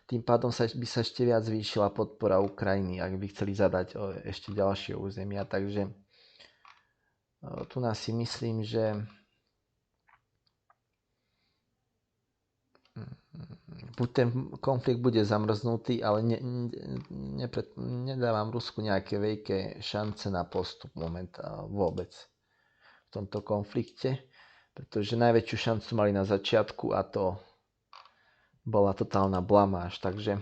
tým pádom by sa ešte viac zvýšila podpora Ukrajiny, ak by chceli zadať ešte ďalšie územia, takže tu nás si myslím, že buď ten konflikt bude zamrznutý, ale nedávam Rusku nejaké veľké šance na postup vôbec v tomto konflikte, pretože najväčšiu šancu mali na začiatku a to bola totálna blamáž, takže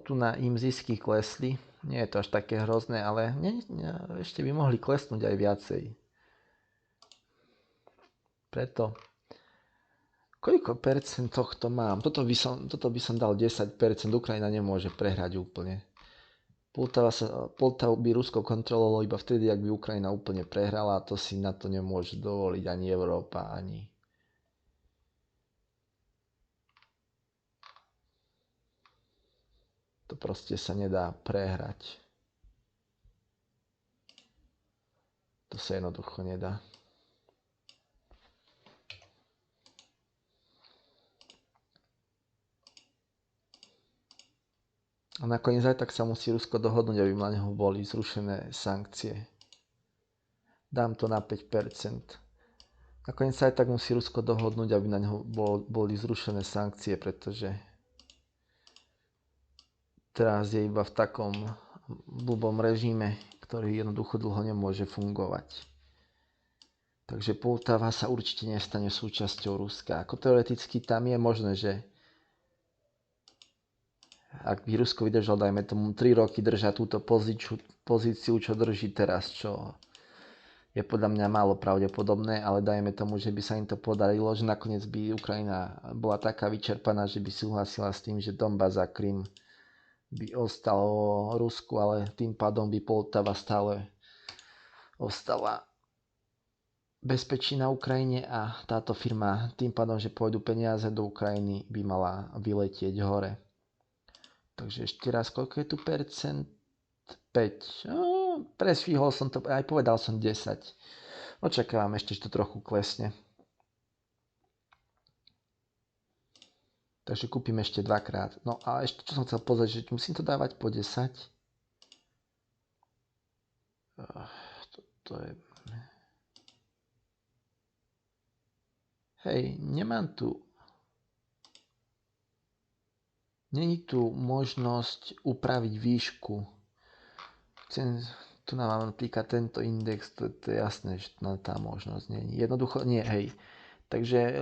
tu im zisky klesli, nie je to až také hrozné, ale ešte by mohli klesnúť aj viacej. Preto koľko percent tohto mám? Toto by som dal 10%. Ukrajina nemôže prehrať úplne. Poltavu by Rusko kontrolovalo iba vtedy, ak by Ukrajina úplne prehrala, a to si na to nemôže dovoliť ani Európa, ani... To proste sa nedá prehrať. To sa jednoducho nedá. A nakoniec aj tak sa musí Rusko dohodnúť, aby na neho boli zrušené sankcie. Dám to na 5%. Nakoniec sa aj tak musí Rusko dohodnúť, aby na neho boli zrušené sankcie, pretože teraz je iba v takom blbom režime, ktorý jednoducho dlho nemôže fungovať. Takže Poltava sa určite nestane súčasťou Ruska. Ako teoreticky tam je možné, že ak by Rusko vydržal, dajme tomu 3 roky držať túto pozíciu, čo drží teraz, čo je podľa mňa málo pravdepodobné, ale dajme tomu, že by sa im to podarilo, že nakoniec by Ukrajina bola taká vyčerpaná, že by súhlasila s tým, že Donbas a Krym by ostalo Rusku, ale tým pádom by Poltava stále ostala bezpečí na Ukrajine a táto firma tým pádom, že pôjdu peniaze do Ukrajiny, by mala vyletieť hore. Takže ešte raz, koľko je tu percent? 5. Presvihol som to, aj povedal som 10. Očakávam ešte, že to trochu klesne. Takže kúpim ešte dvakrát. No a ešte čo som chcel pozrieť, že musím to dávať po 10. To je... Hej, nemám tu... Není tu možnosť upraviť výšku. Tu nám napríklad tento index, to je jasné, že tá možnosť nie je. Jednoducho nie, hej. Takže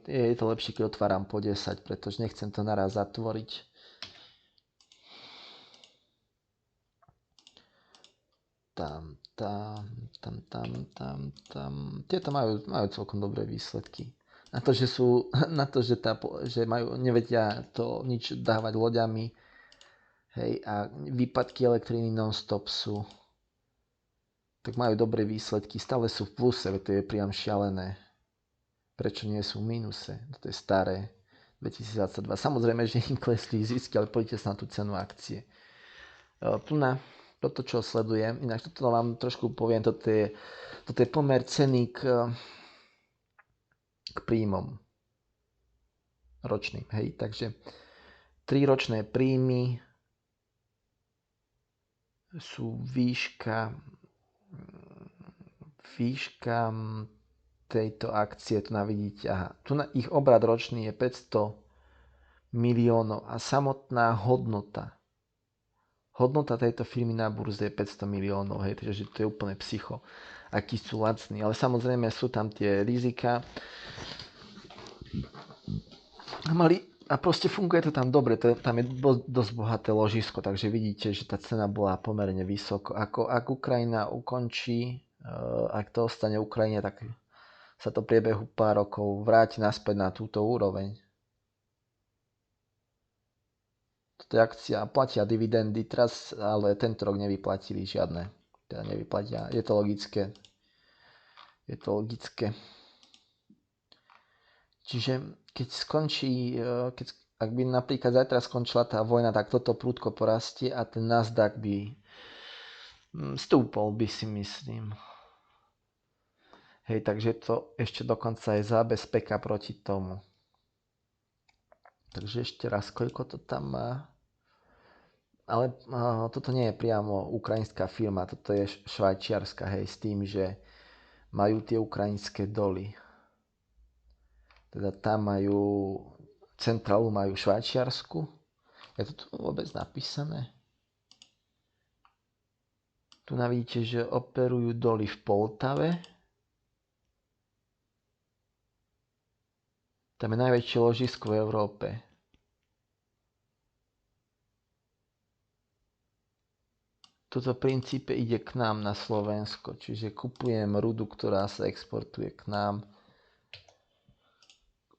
je to lepšie, keď otváram po 10, pretože nechcem to naraz zatvoriť. Tam. Tieto majú celkom dobré výsledky. Na to, že nevedia to nič dávať loďami, hej, a výpadky elektriny non-stop sú, tak majú dobré výsledky. Stále sú v pluse, to je priam šialené. Prečo nie sú v mínuse? To je staré. 2022. Samozrejme, že im klesli zisky, ale poďte sa na tú cenu akcie. Tu na toto, čo sledujem, inak toto vám trošku poviem, toto je pomer ceny k príjmom ročným, hej, takže 3 ročné príjmy sú výška tejto akcie, tu vidíte, tu ich obrad ročný je 500 miliónov a samotná hodnota tejto firmy na burze je 500 miliónov, hej, takže to je úplne psycho, akí sú lacní, ale samozrejme sú tam tie rizika a proste funguje to tam dobre, tam je dosť bohaté ložisko, takže vidíte, že tá cena bola pomerne vysoko. Ak Ukrajina ukončí, ak to ostane Ukrajine, tak sa to priebehu pár rokov vráti naspäť na túto úroveň. Toto je akcia, platia dividendy teraz, ale tento rok nevyplatili žiadne. Teda nevyplatia, je to logické. Čiže keď skončí, ak by napríklad zajtra skončila tá vojna, tak toto prudko porastie a ten Nasdaq by stúpol, by si myslím. Hej, takže to ešte dokonca je zábezpeka proti tomu. Takže ešte raz, koľko to tam má? Ale toto nie je priamo ukrajinská firma, toto je švajčiarska, hej, s tým, že majú tie ukrajinské doly. Teda tam centrálu majú v Švajčiarsku. Je to tu vôbec napísané? Tu vidíte, že operujú doly v Poltave. Tam je najväčšie ložisko v Európe. Toto v princípe ide k nám na Slovensko, čiže kupujem rudu, ktorá sa exportuje k nám.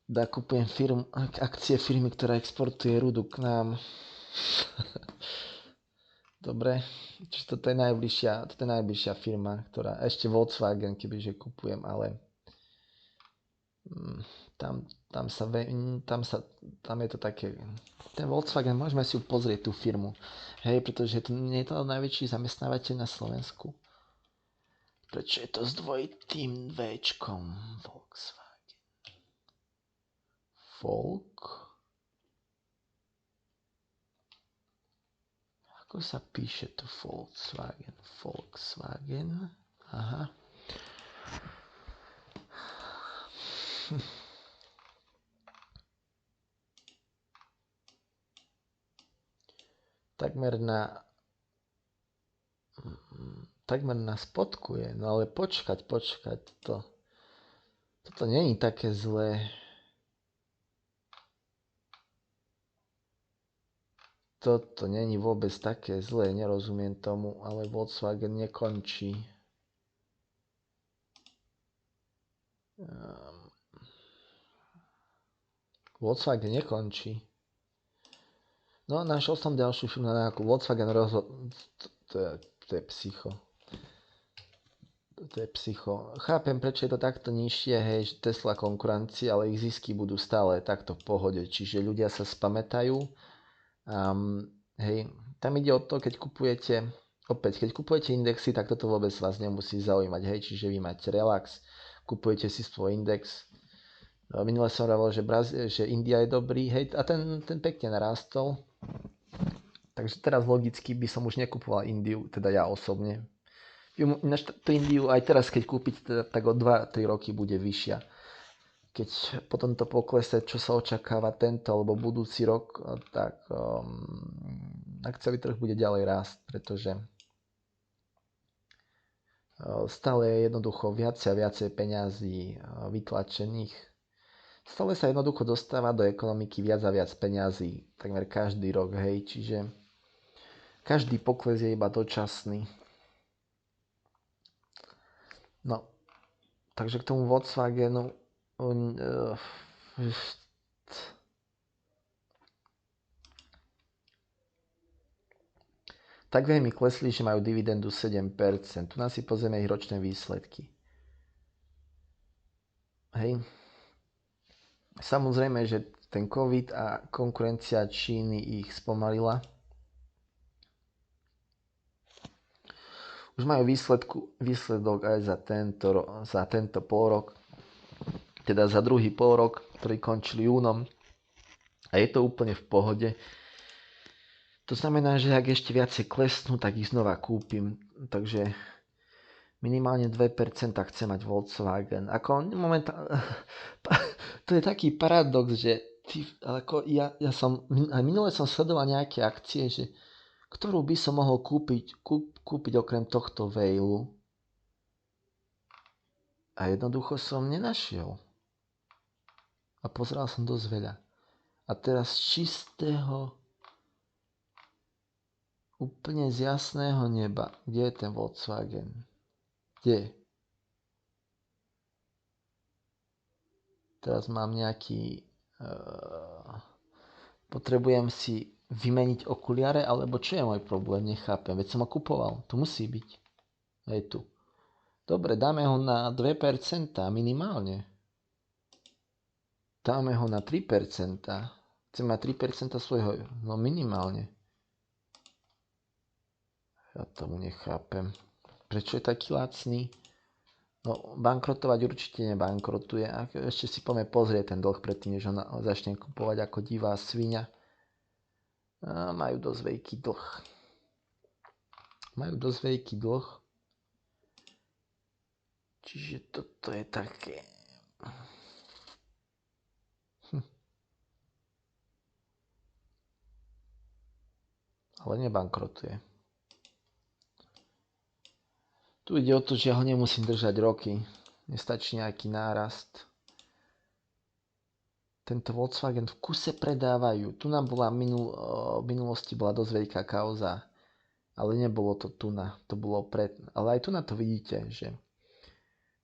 Kupujem akcie firmy, ktorá exportuje rudu k nám. Dobre, čiže toto je najbližšia firma, ktorá, ešte Volkswagen, kebyže kupujem, ale tam je to také, ten Volkswagen, môžeme si pozrieť tú firmu, hej, pretože nie je to najväčší zamestnávateľ na Slovensku. Prečo je to s dvojitým Včkom Volkswagen? Ako sa píše to Volkswagen, aha. Takmer na spodku je, no ale počkať, toto nie je také zlé. Toto nie je vôbec také zlé, nerozumiem tomu, ale Volkswagen nekončí. Volkswagen nekončí. No, našiel som ďalšiu firmu na nejakú Volkswagen to je psycho. To je psycho. Chápem, prečo je to takto nižšie, hej, že Tesla konkurencia, ale ich zisky budú stále takto v pohode. Čiže ľudia sa spamätajú. Hej, tam ide o to, keď kupujete indexy, tak toto vôbec vás nemusí zaujímať, hej, čiže vy máte relax, kupujete si svoj index. Minule som hovoril, že India je dobrý, hej, a ten pekne narastol. Takže teraz logicky by som už nekupoval Indiu, teda ja osobne. Ináč tú Indiu aj teraz, keď kúpiť, tak o 2-3 roky bude vyššia. Keď potom to poklese, čo sa očakáva tento alebo budúci rok, tak akciový trh bude ďalej rásť, pretože Stále je jednoducho viacej a viacej peňazí vytlačených. Stále sa jednoducho dostáva do ekonomiky viac a viac peňazí, takmer každý rok, hej, čiže každý pokles je iba dočasný. No, takže k tomu Volkswagenu tak veľmi klesli, že majú dividendu 7%. Tu nás si pozrieme ich ročné výsledky. Hej. Samozrejme, že ten COVID a konkurencia Číny ich spomalila. Už majú výsledok aj za tento pôrok, teda za druhý pôrok, ktorý končil júnom. A je to úplne v pohode. To znamená, že ak ešte viacej klesnú, tak ich znova kúpim. Takže minimálne 2% chce mať Volkswagen. To je taký paradox, že minule som sledoval nejaké akcie, že ktorú by som mohol kúpiť okrem tohto Vailu. A jednoducho som nenašiel. A pozeral som dosť veľa. A teraz čistého, úplne z jasného neba, kde je ten Volkswagen? Kde? Teraz mám nejaký... potrebujem si vymeniť okuliare, alebo čo je môj problém? Nechápem. Veď som ho kupoval. Tu musí byť. Je tu. Dobre, dáme ho na 2% minimálne. Dáme ho na 3%. Chcem mať 3% svojho. No minimálne. Ja tomu nechápem. Prečo je taký lacný? No, bankrotovať určite nebankrotuje. A ešte si poďme pozrieť ten dlh predtým, než ho začne kupovať ako divá sviňa. Majú dosť veľký dlh. Čiže toto je také... Ale nebankrotuje. Tu ide o to, že ja ho nemusím držať roky. Nestačí nejaký nárast. Tento Volkswagen v kuse predávajú. Tu nám bola v minulosti bola dosť veľká kauza. Ale nebolo to tuna. To bolo ale aj tu na to vidíte, že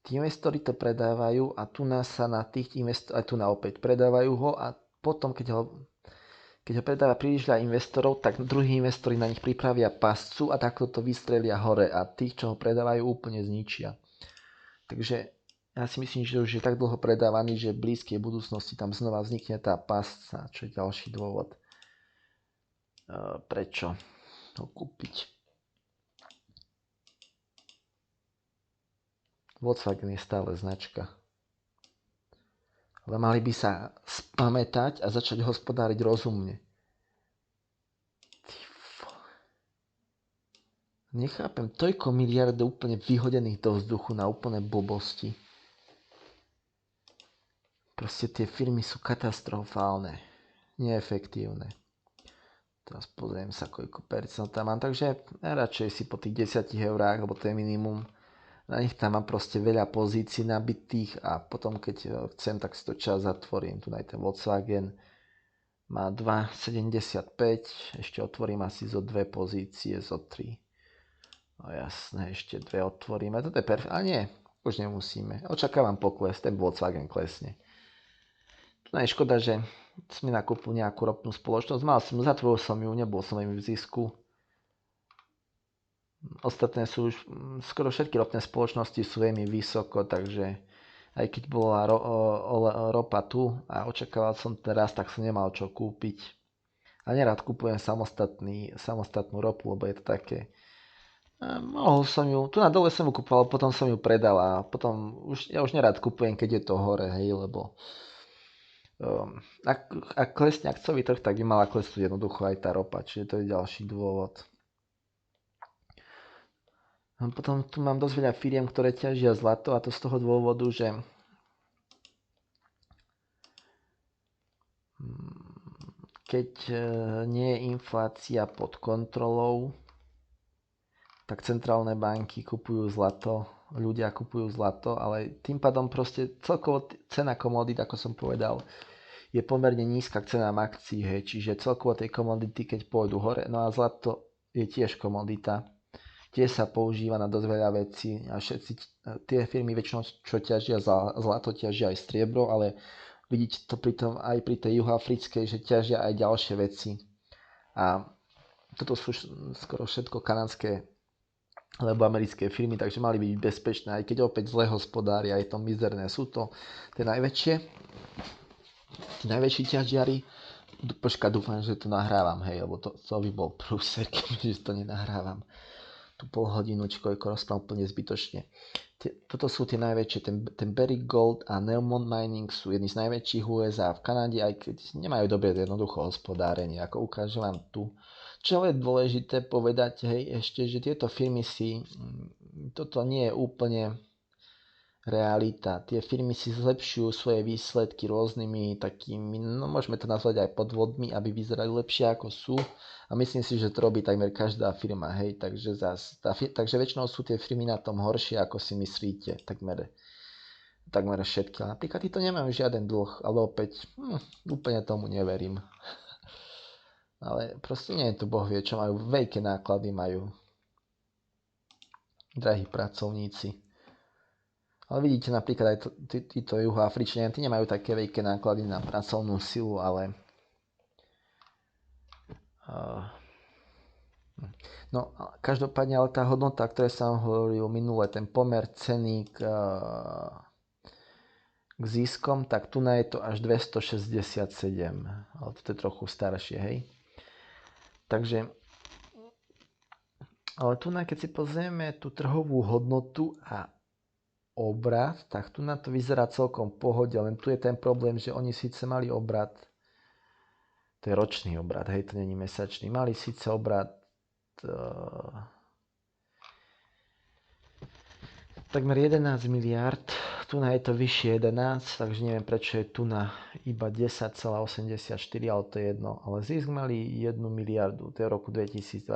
tí investori to predávajú a tu nás sa na tých aj tu na opäť predávajú ho a potom, keď ho predáva príliš veľa investorov, tak druhí investori na nich pripravia pascu a takto to vystrelia hore a tých, čo ho predávajú, úplne zničia. Takže ja si myslím, že už je tak dlho predávaný, že v blízkej budúcnosti tam znova vznikne tá pasca, čo je ďalší dôvod, prečo ho kúpiť. Volkswagen je stále značka. Ale mali by sa spamätať a začať hospodáriť rozumne. Nechápem, toľko miliard úplne vyhodených do vzduchu na úplne blbosti. Proste tie firmy sú katastrofálne, neefektívne. Teraz pozriem sa, koľko percent tam mám, takže radšej si po tých 10 eurách, lebo to je minimum, na nich tam mám proste veľa pozícií nabitých a potom keď chcem, tak si to čas zatvorím. Tu aj ten Volkswagen má 2,75, ešte otvorím asi zo 2 pozície, zo 3. No jasné, ešte 2 otvoríme. Toto je perfektné. A nie, už nemusíme. Očakávam pokles, ten Volkswagen klesne. Tu je škoda, že sme nakúpili nejakú ropnú spoločnosť. Zatvoril som ju, nebol som im v zisku. Ostatné sú už, skoro všetky ropné spoločnosti sú veľmi vysoko, takže aj keď bola ropa tu a očakával som ten rast, tak som nemal čo kúpiť. A nerad kúpujem samostatnú ropu, lebo je to také... Mohol som ju, tu na dole som ju kúpoval, potom som ju predal a potom ja už nerad kúpujem, keď je to hore, hej, lebo ak klesne akciový trh, tak by mala klesnúť jednoducho aj tá ropa, čiže to je ďalší dôvod. Potom tu mám dosť veľa firiem, ktoré ťažia zlato a to z toho dôvodu, že keď nie je inflácia pod kontrolou, tak centrálne banky kupujú zlato, ľudia kupujú zlato, ale tým pádom proste celkovo cena komodít, ako som povedal, je pomerne nízka k cenám akcií, hej, čiže celkovo tej komodity, keď pôjdu hore, no a zlato je tiež komodita, tiež sa používa na dosť veľa vecí a všetci tie firmy väčšinou, čo ťažia zlato, ťažia aj striebro, ale vidíte to pritom aj pri tej juhoafrickej, že ťažia aj ďalšie veci. A toto sú skoro všetko kanadské alebo americké firmy, takže mali byť bezpečné, aj keď opäť zle hospodária, je to mizerné. Sú to tie najväčší ťažiari. Dúfam, že to nahrávam, hej, lebo to by bol prúser, keďže to nenahrávam. Tu pol hodinu, či koľko rozprávam úplne zbytočne. Toto sú tie najväčšie, ten Barrick Gold a Newmont Mining sú jedni z najväčších USA v Kanade, aj keď nemajú dobré jednoducho hospodárenie, ako ukážem vám tu. Čo je dôležité povedať, hej, ešte, že tieto firmy toto nie je úplne realita. Tie firmy si zlepšujú svoje výsledky rôznymi takými, no môžeme to nazvať aj podvodmi, aby vyzerali lepšie ako sú. A myslím si, že to robí takmer každá firma, hej, takže väčšinou sú tie firmy na tom horšie, ako si myslíte, takmer všetky. Napríklad títo nemajú žiaden dlh, ale opäť úplne tomu neverím. Ale proste nie je to boh vie, čo majú, veľké náklady majú. Drahí pracovníci. Ale vidíte napríklad aj títo juhoafričania, tí nemajú také veľké náklady na pracovnú silu, ale no každopádne, ale tá hodnota, ktoré som hovoril minule, ten pomer ceny k ziskom, tak tu je to až 267, ale to je trochu staršie, hej. Takže, ale tu keď si pozrieme tú trhovú hodnotu a obrat, tak tu na to vyzerá celkom v pohode, len tu je ten problém, že oni síce mali obrat, to je ročný obrat, hej, to není mesačný, mali síce obrat takmer 11 miliard, tu je to vyššie 11, takže neviem prečo je tu na iba 10,84, ale to je jedno. Ale zisk mali 1 miliardu, to je v roku 2022.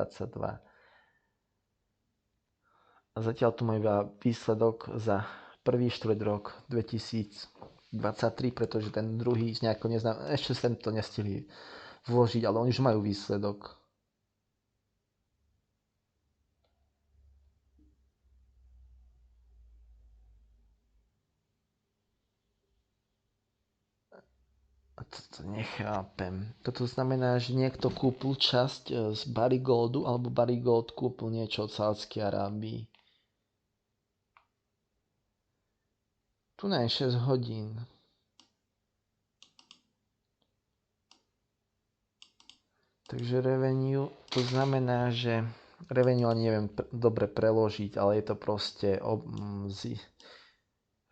A zatiaľ tu majú výsledok za prvý štvrť rok 2023, pretože ten druhý nejako neznám, ešte sem to nestihli vložiť, ale oni už majú výsledok. A toto nechápem. Toto znamená, že niekto kúpil časť z Barrick Goldu, alebo Barrick Gold kúpil niečo od Saúdskej Arábii. Tu je 6 hodín. Takže revenue, to znamená, že revenue ani neviem dobre preložiť, ale je to proste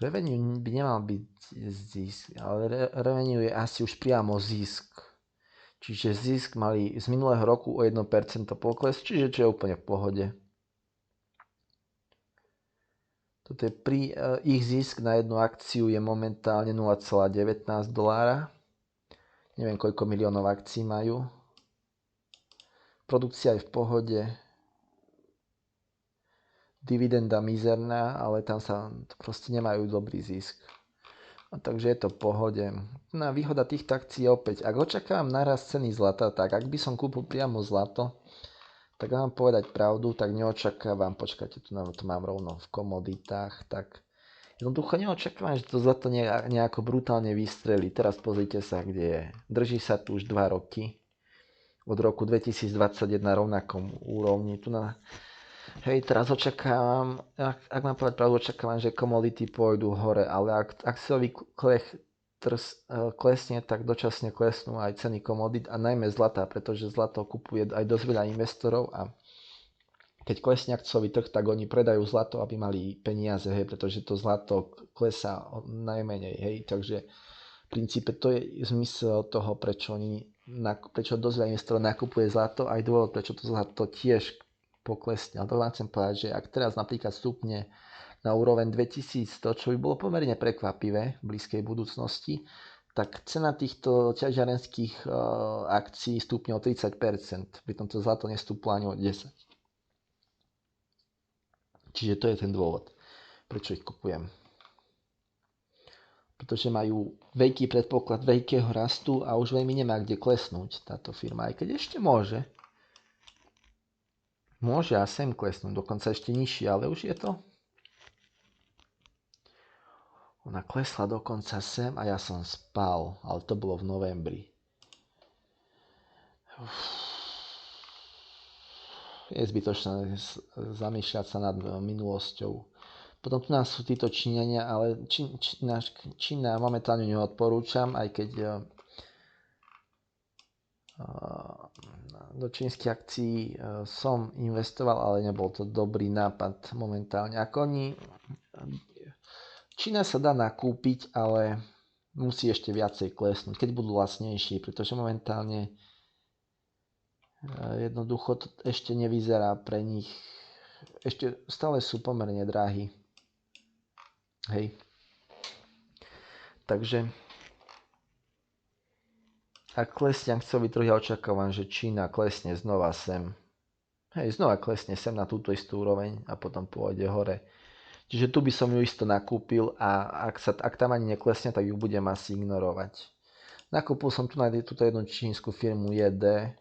revenue by nemal byť zisk, ale revenue je asi už priamo zisk. Čiže zisk mali z minulého roku o 1% pokles, čiže čo je úplne v pohode. Toto je ich zisk na jednu akciu je momentálne 0,19 $. Neviem, koľko miliónov akcií majú. Produkcia je v pohode. Dividenda mizerná, ale tam sa proste nemajú dobrý zisk. A takže je to v pohode. No a výhoda týchto akcií je opäť, ak očakávam narast ceny zlata, tak ak by som kúpil priamo zlato, tak vám povedať pravdu, tak neočakávam, počkajte, tu to mám rovno v komoditách, tak jednoducho neočakávam, že to zlato nejako brutálne vystrelí. Teraz pozrite sa, kde je. Drží sa tu už 2 roky. Od roku 2021 rovnakom úrovni. Hej, teraz očakávam, ak mám povedať pravdu, očakávam, že komodity pôjdu hore, ale ak akciový klesne, tak dočasne klesnú aj ceny komodít a najmä zlata, pretože zlato kupuje aj dosť veľa investorov a keď klesne akciový trh, tak oni predajú zlato, aby mali peniaze, hej, pretože to zlato klesá najmenej, hej, takže v princípe to je zmysel toho, prečo dosť veľa investorov nakupuje zlato, aj dôvod, prečo to zlato tiež poklesne. Ale to vám chcem povedať, že ak teraz napríklad stúpne na úroveň 2100, čo by bolo pomerne prekvapivé v blízkej budúcnosti, tak cena týchto ťažiarenských akcií stúpne o 30%, pritom to zlato nestúplo ani o 10%. Čiže to je ten dôvod, prečo ich kupujem. Pretože majú veľký predpoklad veľkého rastu a už veľmi nemá kde klesnúť táto firma, aj keď ešte môže. Môže a sem klesnúť, dokonca ešte nižšie, ale už je to. Ona klesla dokonca sem a ja som spal, ale to bolo v novembri. Je zbytočné zamýšľať sa nad minulosťou. Potom tu nás sú títo Číňania, ale Čína momentálne neodporúčam, aj keď do čínskych akcií som investoval, ale nebol to dobrý nápad momentálne. Čína sa dá nakúpiť, ale musí ešte viacej klesnúť, keď budú lacnejší, pretože momentálne jednoducho to ešte nevyzerá pre nich. Ešte stále sú pomerne drahí. Hej. Takže ak klesne akciový trh, ja očakávam, že Čína klesne znova sem. Hej, znova klesne sem na túto istú úroveň a potom pôjde hore. Čiže tu by som ju isto nakúpil a ak tam ani neklesne, tak ju budem asi ignorovať. Nakúpil som tu na túto jednu čínsku firmu JD.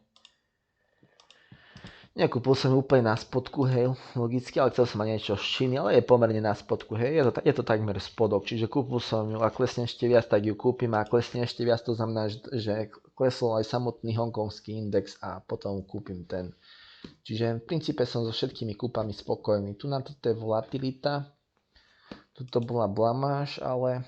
Nekúpil som ju úplne na spodku, hej, logicky, ale chcel som mať niečo z Číny, ale je pomerne na spodku, hej, je to takmer spodok, čiže kúpil som ju a klesne ešte viac, tak ju kúpim a klesne ešte viac, to znamená, že klesol aj samotný hongkongský index a potom kúpim ten. Čiže v princípe som so všetkými kúpami spokojný. Tu na toto je volatilita, tuto bola blamáž, ale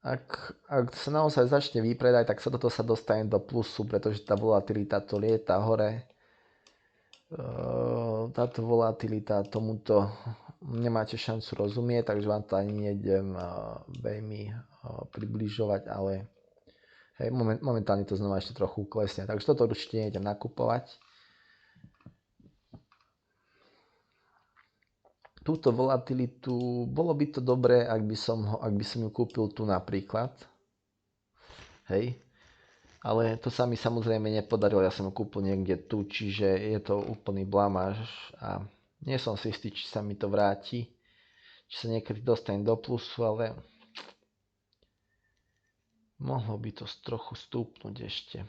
ak sa naozaj začne výpredaj, tak sa toto sa dostane do plusu, pretože tá volatilita to lieta hore. Táto volatilita, tomuto nemáte šancu rozumieť, takže vám to ani nejdem veľmi približovať, ale hej, momentálne to znova ešte trochu klesne, takže toto určite nejdem nakupovať. Túto volatilitu, bolo by to dobré, ak by som ju kúpil tu napríklad. Hej. Ale to sa mi samozrejme nepodarilo, ja som ju kúpil niekde tu, čiže je to úplný blamáž a nie som si istý, či sa mi to vráti, či sa niekedy dostane do plusu, ale mohlo by to trochu stúpnuť ešte.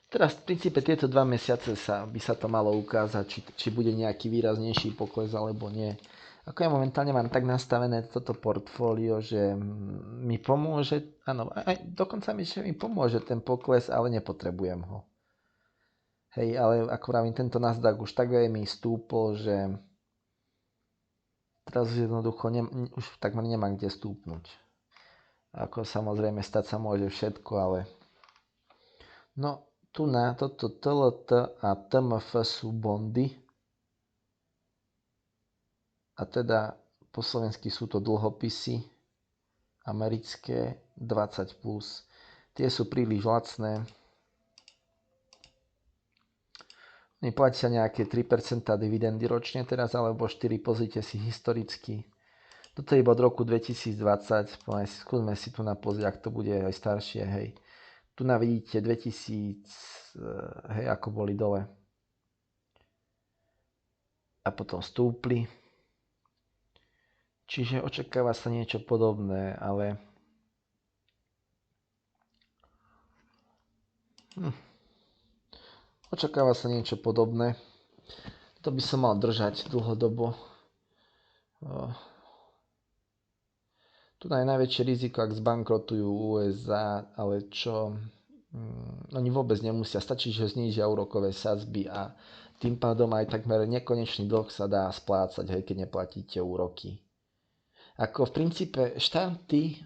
Teraz v princípe tieto 2 mesiace by sa to malo ukázať, či bude nejaký výraznejší pokles alebo nie. Ako ja momentálne mám tak nastavené toto portfólio, že mi pomôže, áno, dokonca že mi pomôže ten pokles, ale nepotrebujem ho. Hej, ale ako vravím, tento Nasdaq už tak veľmi stúpol, že teraz jednoducho už takmer nemá kde stúpnuť. Ako samozrejme stať sa môže všetko, ale no, tu na toto TLT a TMF sú bondy. A teda po slovensky sú to dlhopisy americké 20+. Tie sú príliš lacné. Oni platia nejaké 3% dividendy ročne teraz, alebo 4, pozrite si historicky. Toto je iba od roku 2020, skúsme si tu pozrieť, ak to bude aj staršie, hej. Tu vidíte 2000, hej, ako boli dole. A potom stúpli. Čiže očakáva sa niečo podobné, ale očakáva sa niečo podobné. To by som mal držať dlhodobo. Tu je najväčšie riziko, ak zbankrotujú USA, ale čo? Oni vôbec nemusia, stačí, že znížia úrokové sadzby a tým pádom aj takmer nekonečný dlh sa dá splácať, hej, keď neplatíte úroky. Ako v princípe štáty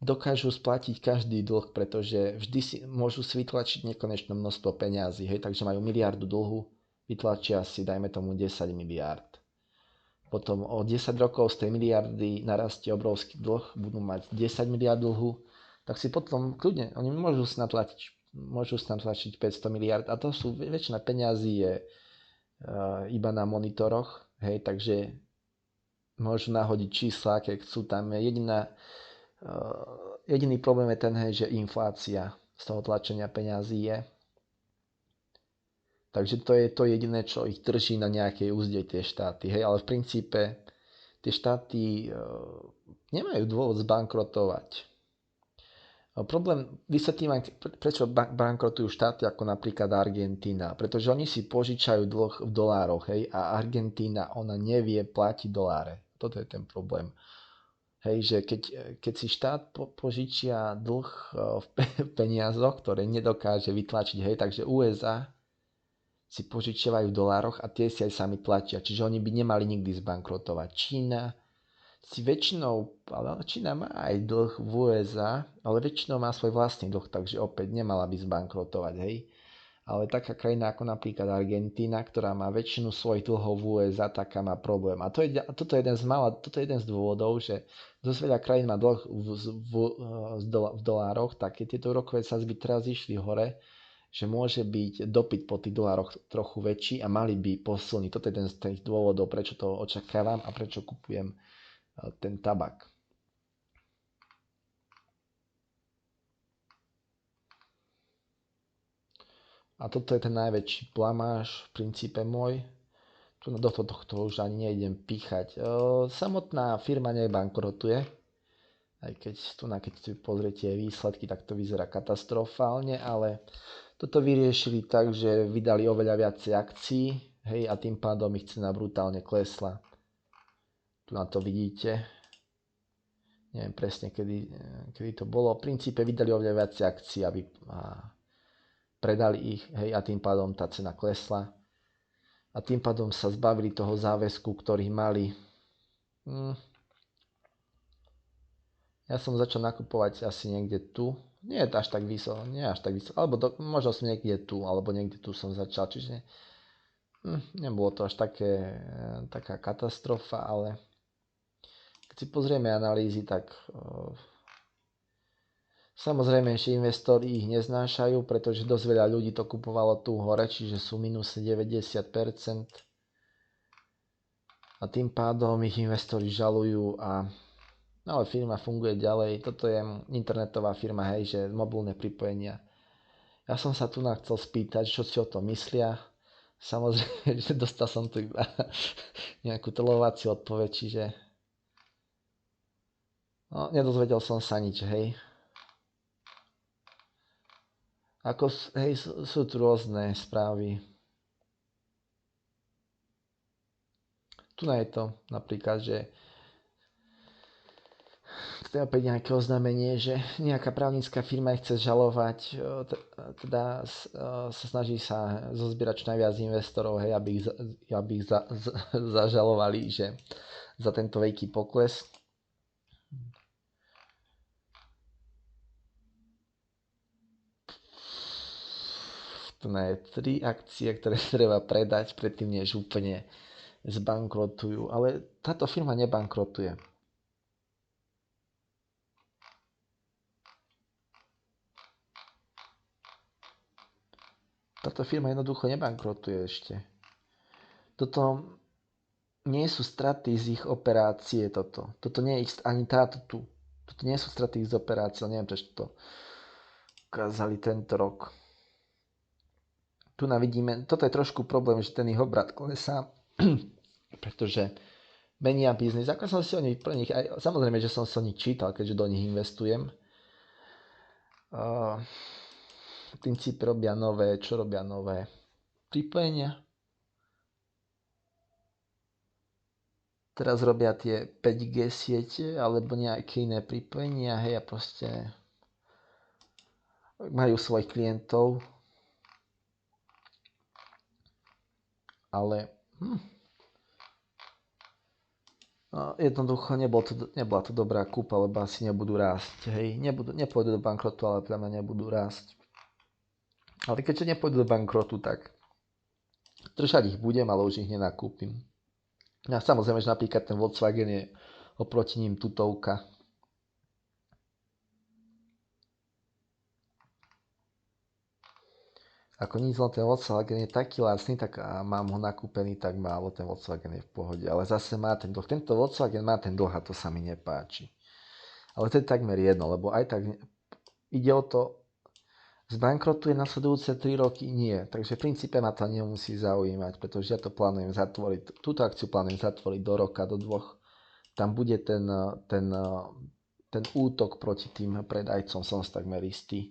dokážu splatiť každý dlh, pretože vždy môžu si vytlačiť nekonečné množstvo peňazí, hej, takže majú miliardu dlhu, vytlačia si, dajme tomu 10 miliárd. Potom o 10 rokov z tej miliardy narastie obrovský dlh, budú mať 10 miliard dlhu, tak si potom kľudne, oni môžu si natlačiť 500 miliard a to sú, väčšina peňazí je iba na monitoroch, hej, takže môžu nahodiť čísla, keď chcú tam. Jediný problém je ten, hej, že inflácia z toho tlačenia peňazí je. Takže to je to jediné, čo ich drží na nejakej úzde tie štáty. Hej, ale v princípe tie štáty nemajú dôvod zbankrotovať. Problém, vysvetlím aj, prečo bankrotujú štáty ako napríklad Argentína. Pretože oni si požičajú dlh v dolároch, hej, a Argentína, ona nevie platiť doláre. Toto je ten problém. Hej, že keď si štát požičia dlh v peniazoch, ktoré nedokáže vytlačiť, hej, takže USA si požičiavajú v dolároch a tie si aj sami tlačia. Čiže oni by nemali nikdy zbankrotovať. Čína si väčšinou, ale Čína má aj dlh v USA, ale väčšinou má svoj vlastný dlh, takže opäť nemala by zbankrotovať, hej. Ale taká krajina ako napríklad Argentína, ktorá má väčšinu svojich dlhov v USA, taká má problém. A toto je jeden z dôvodov, že dosť veľa krajín má dlh v dolároch, tak keď tieto úrokové sadzby teraz išli hore, že môže byť dopyt po tých dolároch trochu väčší a mali by posilniť. Toto je jeden z tých dôvodov, prečo to očakávam a prečo kupujem ten tabak. A toto je ten najväčší blamáž v princípe môj. Tu do tohto už ani nejdem píchať. Samotná firma nebankrotuje, aj keď keď si pozriete výsledky, tak to vyzerá katastrofálne, ale toto vyriešili tak, že vydali oveľa viacej akcií, hej, a tým pádom ich cena brutálne klesla. Tu na to vidíte. Neviem presne, kedy to bolo. V princípe vydali oveľa viacej akcií, aby predali ich, hej, a tým pádom tá cena klesla. A tým pádom sa zbavili toho záväzku, ktorý mali. Ja som začal nakupovať asi niekde tu. Nie je to až tak vysoko, alebo možno som niekde tu, alebo niekde tu som začal, čiže nebolo to až taká katastrofa, ale keď si pozrieme analýzy, tak samozrejme, že investori ich neznášajú, pretože dosť veľa ľudí to kupovalo tu hore, čiže sú minus 90%. A tým pádom ich investori žalujú ale firma funguje ďalej. Toto je internetová firma, hej, že mobilné pripojenia. Ja som sa tu chcel spýtať, čo si o tom myslia. Samozrejme, že dostal som tu iba nejakú telovaciu odpoveď, čiže nedozvedel som sa nič, hej. Hej, sú tu rôzne správy. Tu je to napríklad, že teda opäť nejaké oznámenie, že nejaká právnická firma ich chce žalovať, teda sa snaží sa zozbierať čo najviac investorov, hej, aby ich zažalovali, že za tento veľký pokles. Tu je 3 akcie, ktoré treba predať predtým, než úplne zbankrotujú. Ale táto firma nebankrotuje. Táto firma jednoducho nebankrotuje ešte. Toto nie sú straty z ich operácie toto. Toto nie je ani táto tu. Toto nie sú straty z operácie, neviem prečo to ukázali tento rok. Tu vidíme, toto je trošku problém, že ten ich obrat klesá, pretože menia biznis. Ako som si o nich, samozrejme, že som si o nich čítal, keďže do nich investujem. V princípe robia nové pripojenia. Teraz robia tie 5G siete alebo nejaké iné pripojenia, hej, a proste majú svojich klientov, ale jednoducho nebola to dobrá kúpa, lebo asi nebudú rásť, hej, nepôjdu do bankrotu, ale pre mňa nebudú rásť. Ale keďže nepôjdu do bankrotu, tak držať ich budem, ale už ich nenakúpim. A samozrejme, že napríklad ten Volkswagen je oproti ním tutovka. Ako nič, len ten Volkswagen je taký lacný, tak mám ho nakúpený tak málo, ten Volkswagen je v pohode. Ale zase má ten dlh. Tento Volkswagen má ten dlh a to sa mi nepáči. Ale to je takmer jedno, lebo aj tak ide o to, Zbankrotuje nasledujúce 3 roky? Nie. Takže v princípe ma to nemusí zaujímať, pretože ja to plánujem zatvoriť. Túto akciu plánujem zatvoriť do roka, do dvoch. Tam bude ten útok proti tým predajcom, som si takmer istý.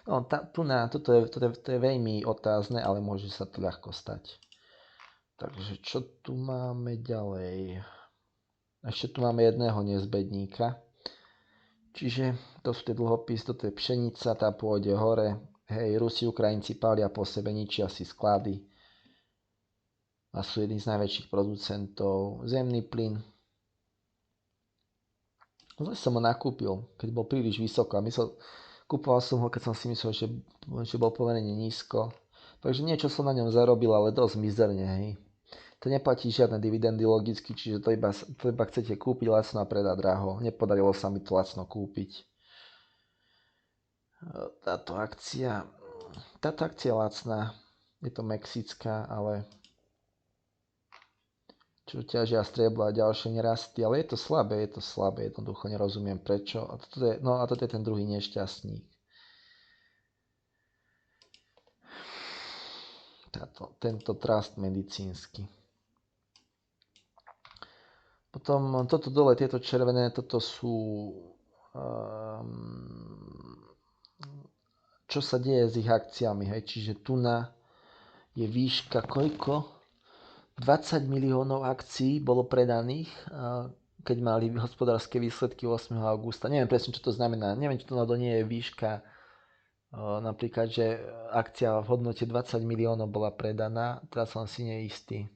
No, toto je veľmi otázne, ale môže sa to ľahko stať. Takže čo tu máme ďalej? Ešte tu máme jedného nezbedníka. Čiže to sú tie dlhopisy, toto je pšenica, tá pôjde hore. Hej, Rusi, Ukrajinci pália po sebe, ničia si sklady. A sú jedni z najväčších producentov. Zemný plyn. Zle som ho nakúpil, keď bol príliš vysoko. Kúpoval som ho, keď som si myslel, že bol pomerne nízko. Takže niečo som na ňom zarobil, ale dosť mizerne, hej. To neplatí žiadne dividendy logicky, čiže to iba chcete kúpiť lacno a predať draho. Nepodarilo sa mi to lacno kúpiť. Táto akcia je lacná. Je to mexická, ale čo ťažia striebla a ďalšie nerasty, ale je to slabé, jednoducho nerozumiem prečo. A toto je ten druhý nešťastník. Tento trust medicínsky. Potom toto dole, tieto červené, toto sú čo sa deje s ich akciami, hej, čiže tuna je výška koľko? 20 miliónov akcií bolo predaných, keď mali hospodárske výsledky 8. augusta. Neviem presne, čo to znamená. Neviem, či to nie je výška, napríklad, že akcia v hodnote 20 miliónov bola predaná, teraz som si neistý.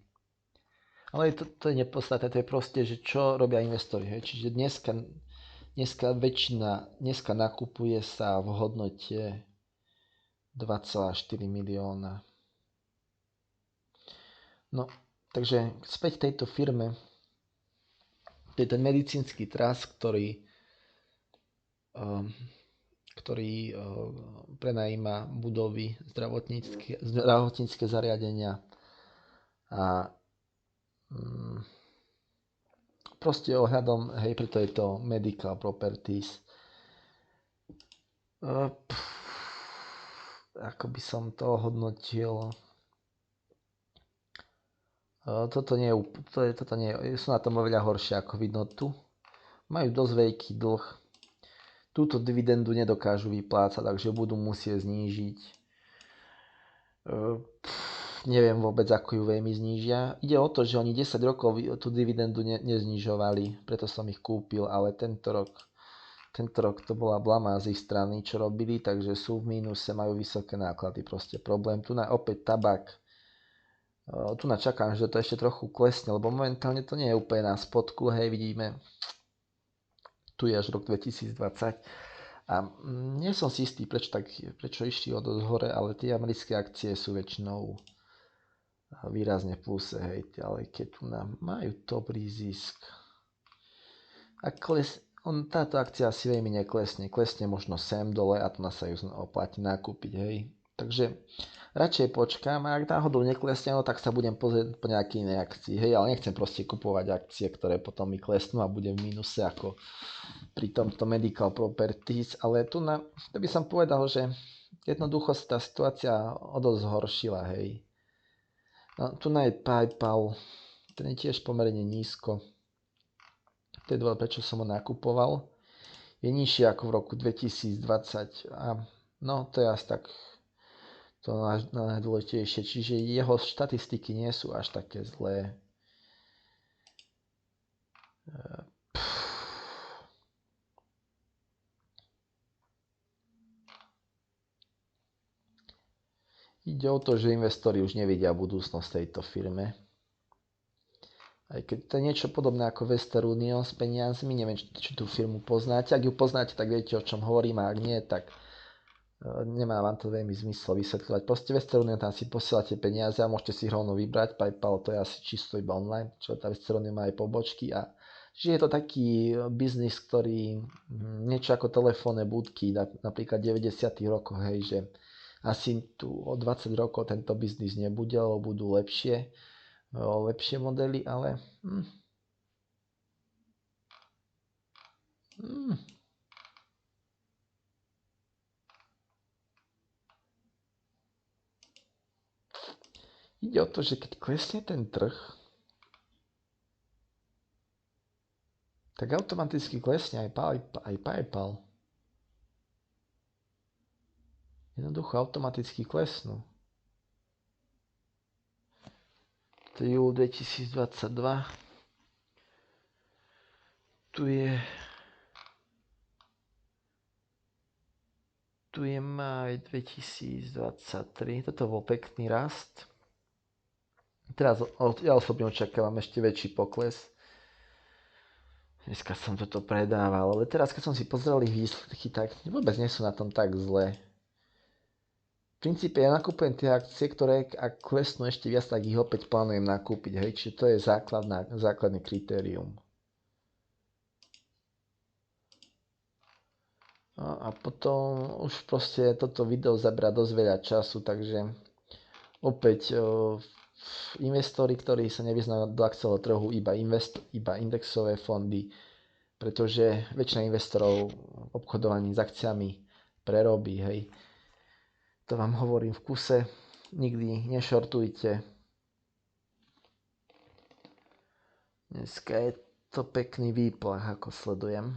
Ale to je nepodstatné, to je proste, že čo robia investori. Hej? Čiže dneska nakupuje sa v hodnote 2,4 milióna. No, takže späť tejto firme. To je ten medicínsky trust, ktorý prenajíma budovy, zdravotnícke zariadenia a proste ohľadom, hej, preto je to medical properties. Ako by som to hodnotil? Toto nie je, sú na tom oveľa horšie, ako vidno tu. Majú dosť veľký dlh. Túto dividendu nedokážu vyplácať, takže budú musieť znížiť. Neviem vôbec, ako ju veľmi znížia. Ide o to, že oni 10 rokov tú dividendu neznižovali, preto som ich kúpil, ale tento rok to bola blama z ich strany, čo robili, takže sú v mínuse, majú vysoké náklady, proste problém. Tu opäť tabak. Tu čakám, že to ešte trochu klesne, lebo momentálne to nie je úplne na spodku, hej, vidíme. Tu je až rok 2020. A nie som si istý, prečo išli od hore, ale tie americké akcie sú väčšinou výrazne v pluse, hej, ale keď tu majú dobrý zisk. A táto akcia si veľmi neklesne, klesne možno sem dole a tu sa ju oplatí nakúpiť, hej. Takže radšej počkám a ak náhodou neklesne, no tak sa budem pozrieť po nejakej inej akcii, hej, ale nechcem proste kupovať akcie, ktoré potom mi klesnú a budem v mínuse ako pri tomto medical properties, ale to by som povedal, že jednoducho sa tá situácia o dosť zhoršila, hej. No, tu je PayPal, ten je tiež pomerne nízko. To je dôvod, prečo som ho nakupoval. Je nižší ako v roku 2020 a no to je asi tak to najdôležitejšie. Čiže jeho štatistiky nie sú až také zlé. Ide o to, že investori už nevidia budúcnosť tejto firme. Aj keď to je niečo podobné ako Western Union s peniazmi, neviem, či tú firmu poznáte. Ak ju poznáte, tak viete, o čom hovorím, a ak nie, tak nemá vám to veľmi zmysel vysvetľovať. Proste Western Union, tam si posielate peniaze a môžete si rovno vybrať. PayPal to je asi čisto iba online, čo tá Western Union má aj pobočky. A čiže je to taký biznis, ktorý niečo ako telefónne budky, napríklad v 90. rokoch, hej, že asi tu o 20 rokov tento biznis nebude, lebo budú lepšie modely, ale Ide o to, že keď klesne ten trh, tak automaticky klesne aj PayPal. Jednoducho automaticky klesnú. To je júl 2022. Tu je máj 2023. Toto bol pekný rast. Teraz ja osobne očakávam ešte väčší pokles. Dneska som toto predával, ale teraz keď som si pozrel ich výsledky, tak vôbec nie sú na tom tak zle. V princípe ja nakupujem tie akcie, ktoré ak klesnú ešte viac, tak ich opäť plánujem nakúpiť. Hej? Čiže to je základné kritérium. No a potom už proste toto video zabera dosť veľa času, takže opäť investori, ktorí sa nevyznajú do akciového trhu, iba indexové fondy, pretože väčšina investorov v obchodovaní s akciami prerobí, hej. To vám hovorím v kuse, nikdy nešortujte. Dneska je to pekný výplach, ako sledujem.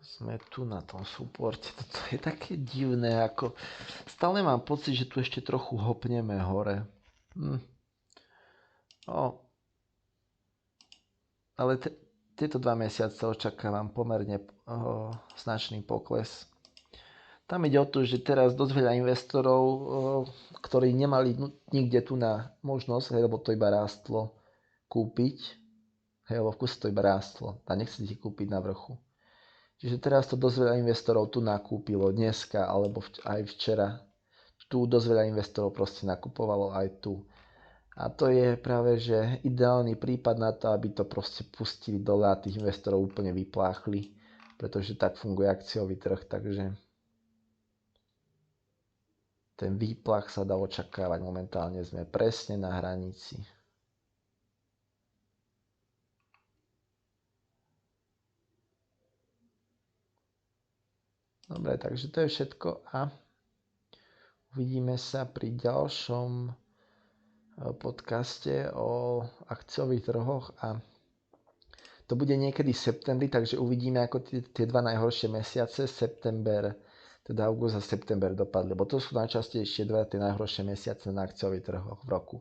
Sme tu na tom supporte. Toto je také divné, ako stále mám pocit, že tu ešte trochu hopneme hore. Ale tieto 2 mesiace očakávam pomerne značný pokles. Tam ide o to, že teraz dosť veľa investorov, ktorí nemali nikde tu na možnosť, lebo to iba rástlo, kúpiť, lebo v kuse to iba rástlo a nechcete kúpiť na vrchu. Čiže teraz to dosť veľa investorov tu nakúpilo dneska alebo aj včera. Tu dosť veľa investorov proste nakupovalo aj tu. A to je práve, že ideálny prípad na to, aby to proste pustili dole a tých investorov úplne vypláchli, pretože tak funguje akciový trh, takže ten výplach sa dá očakávať. Momentálne sme presne na hranici. Dobre, takže to je všetko a uvidíme sa pri ďalšom podcaste o akciových trhoch a to bude niekedy v septembri, takže uvidíme, ako tie 2 najhoršie mesiace, september, teda august a september dopadli, lebo to sú najčastejšie 2 tie najhoršie mesiace na akciových trhoch v roku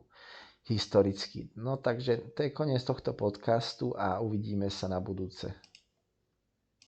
historicky. No takže to je koniec tohto podcastu a uvidíme sa na budúce.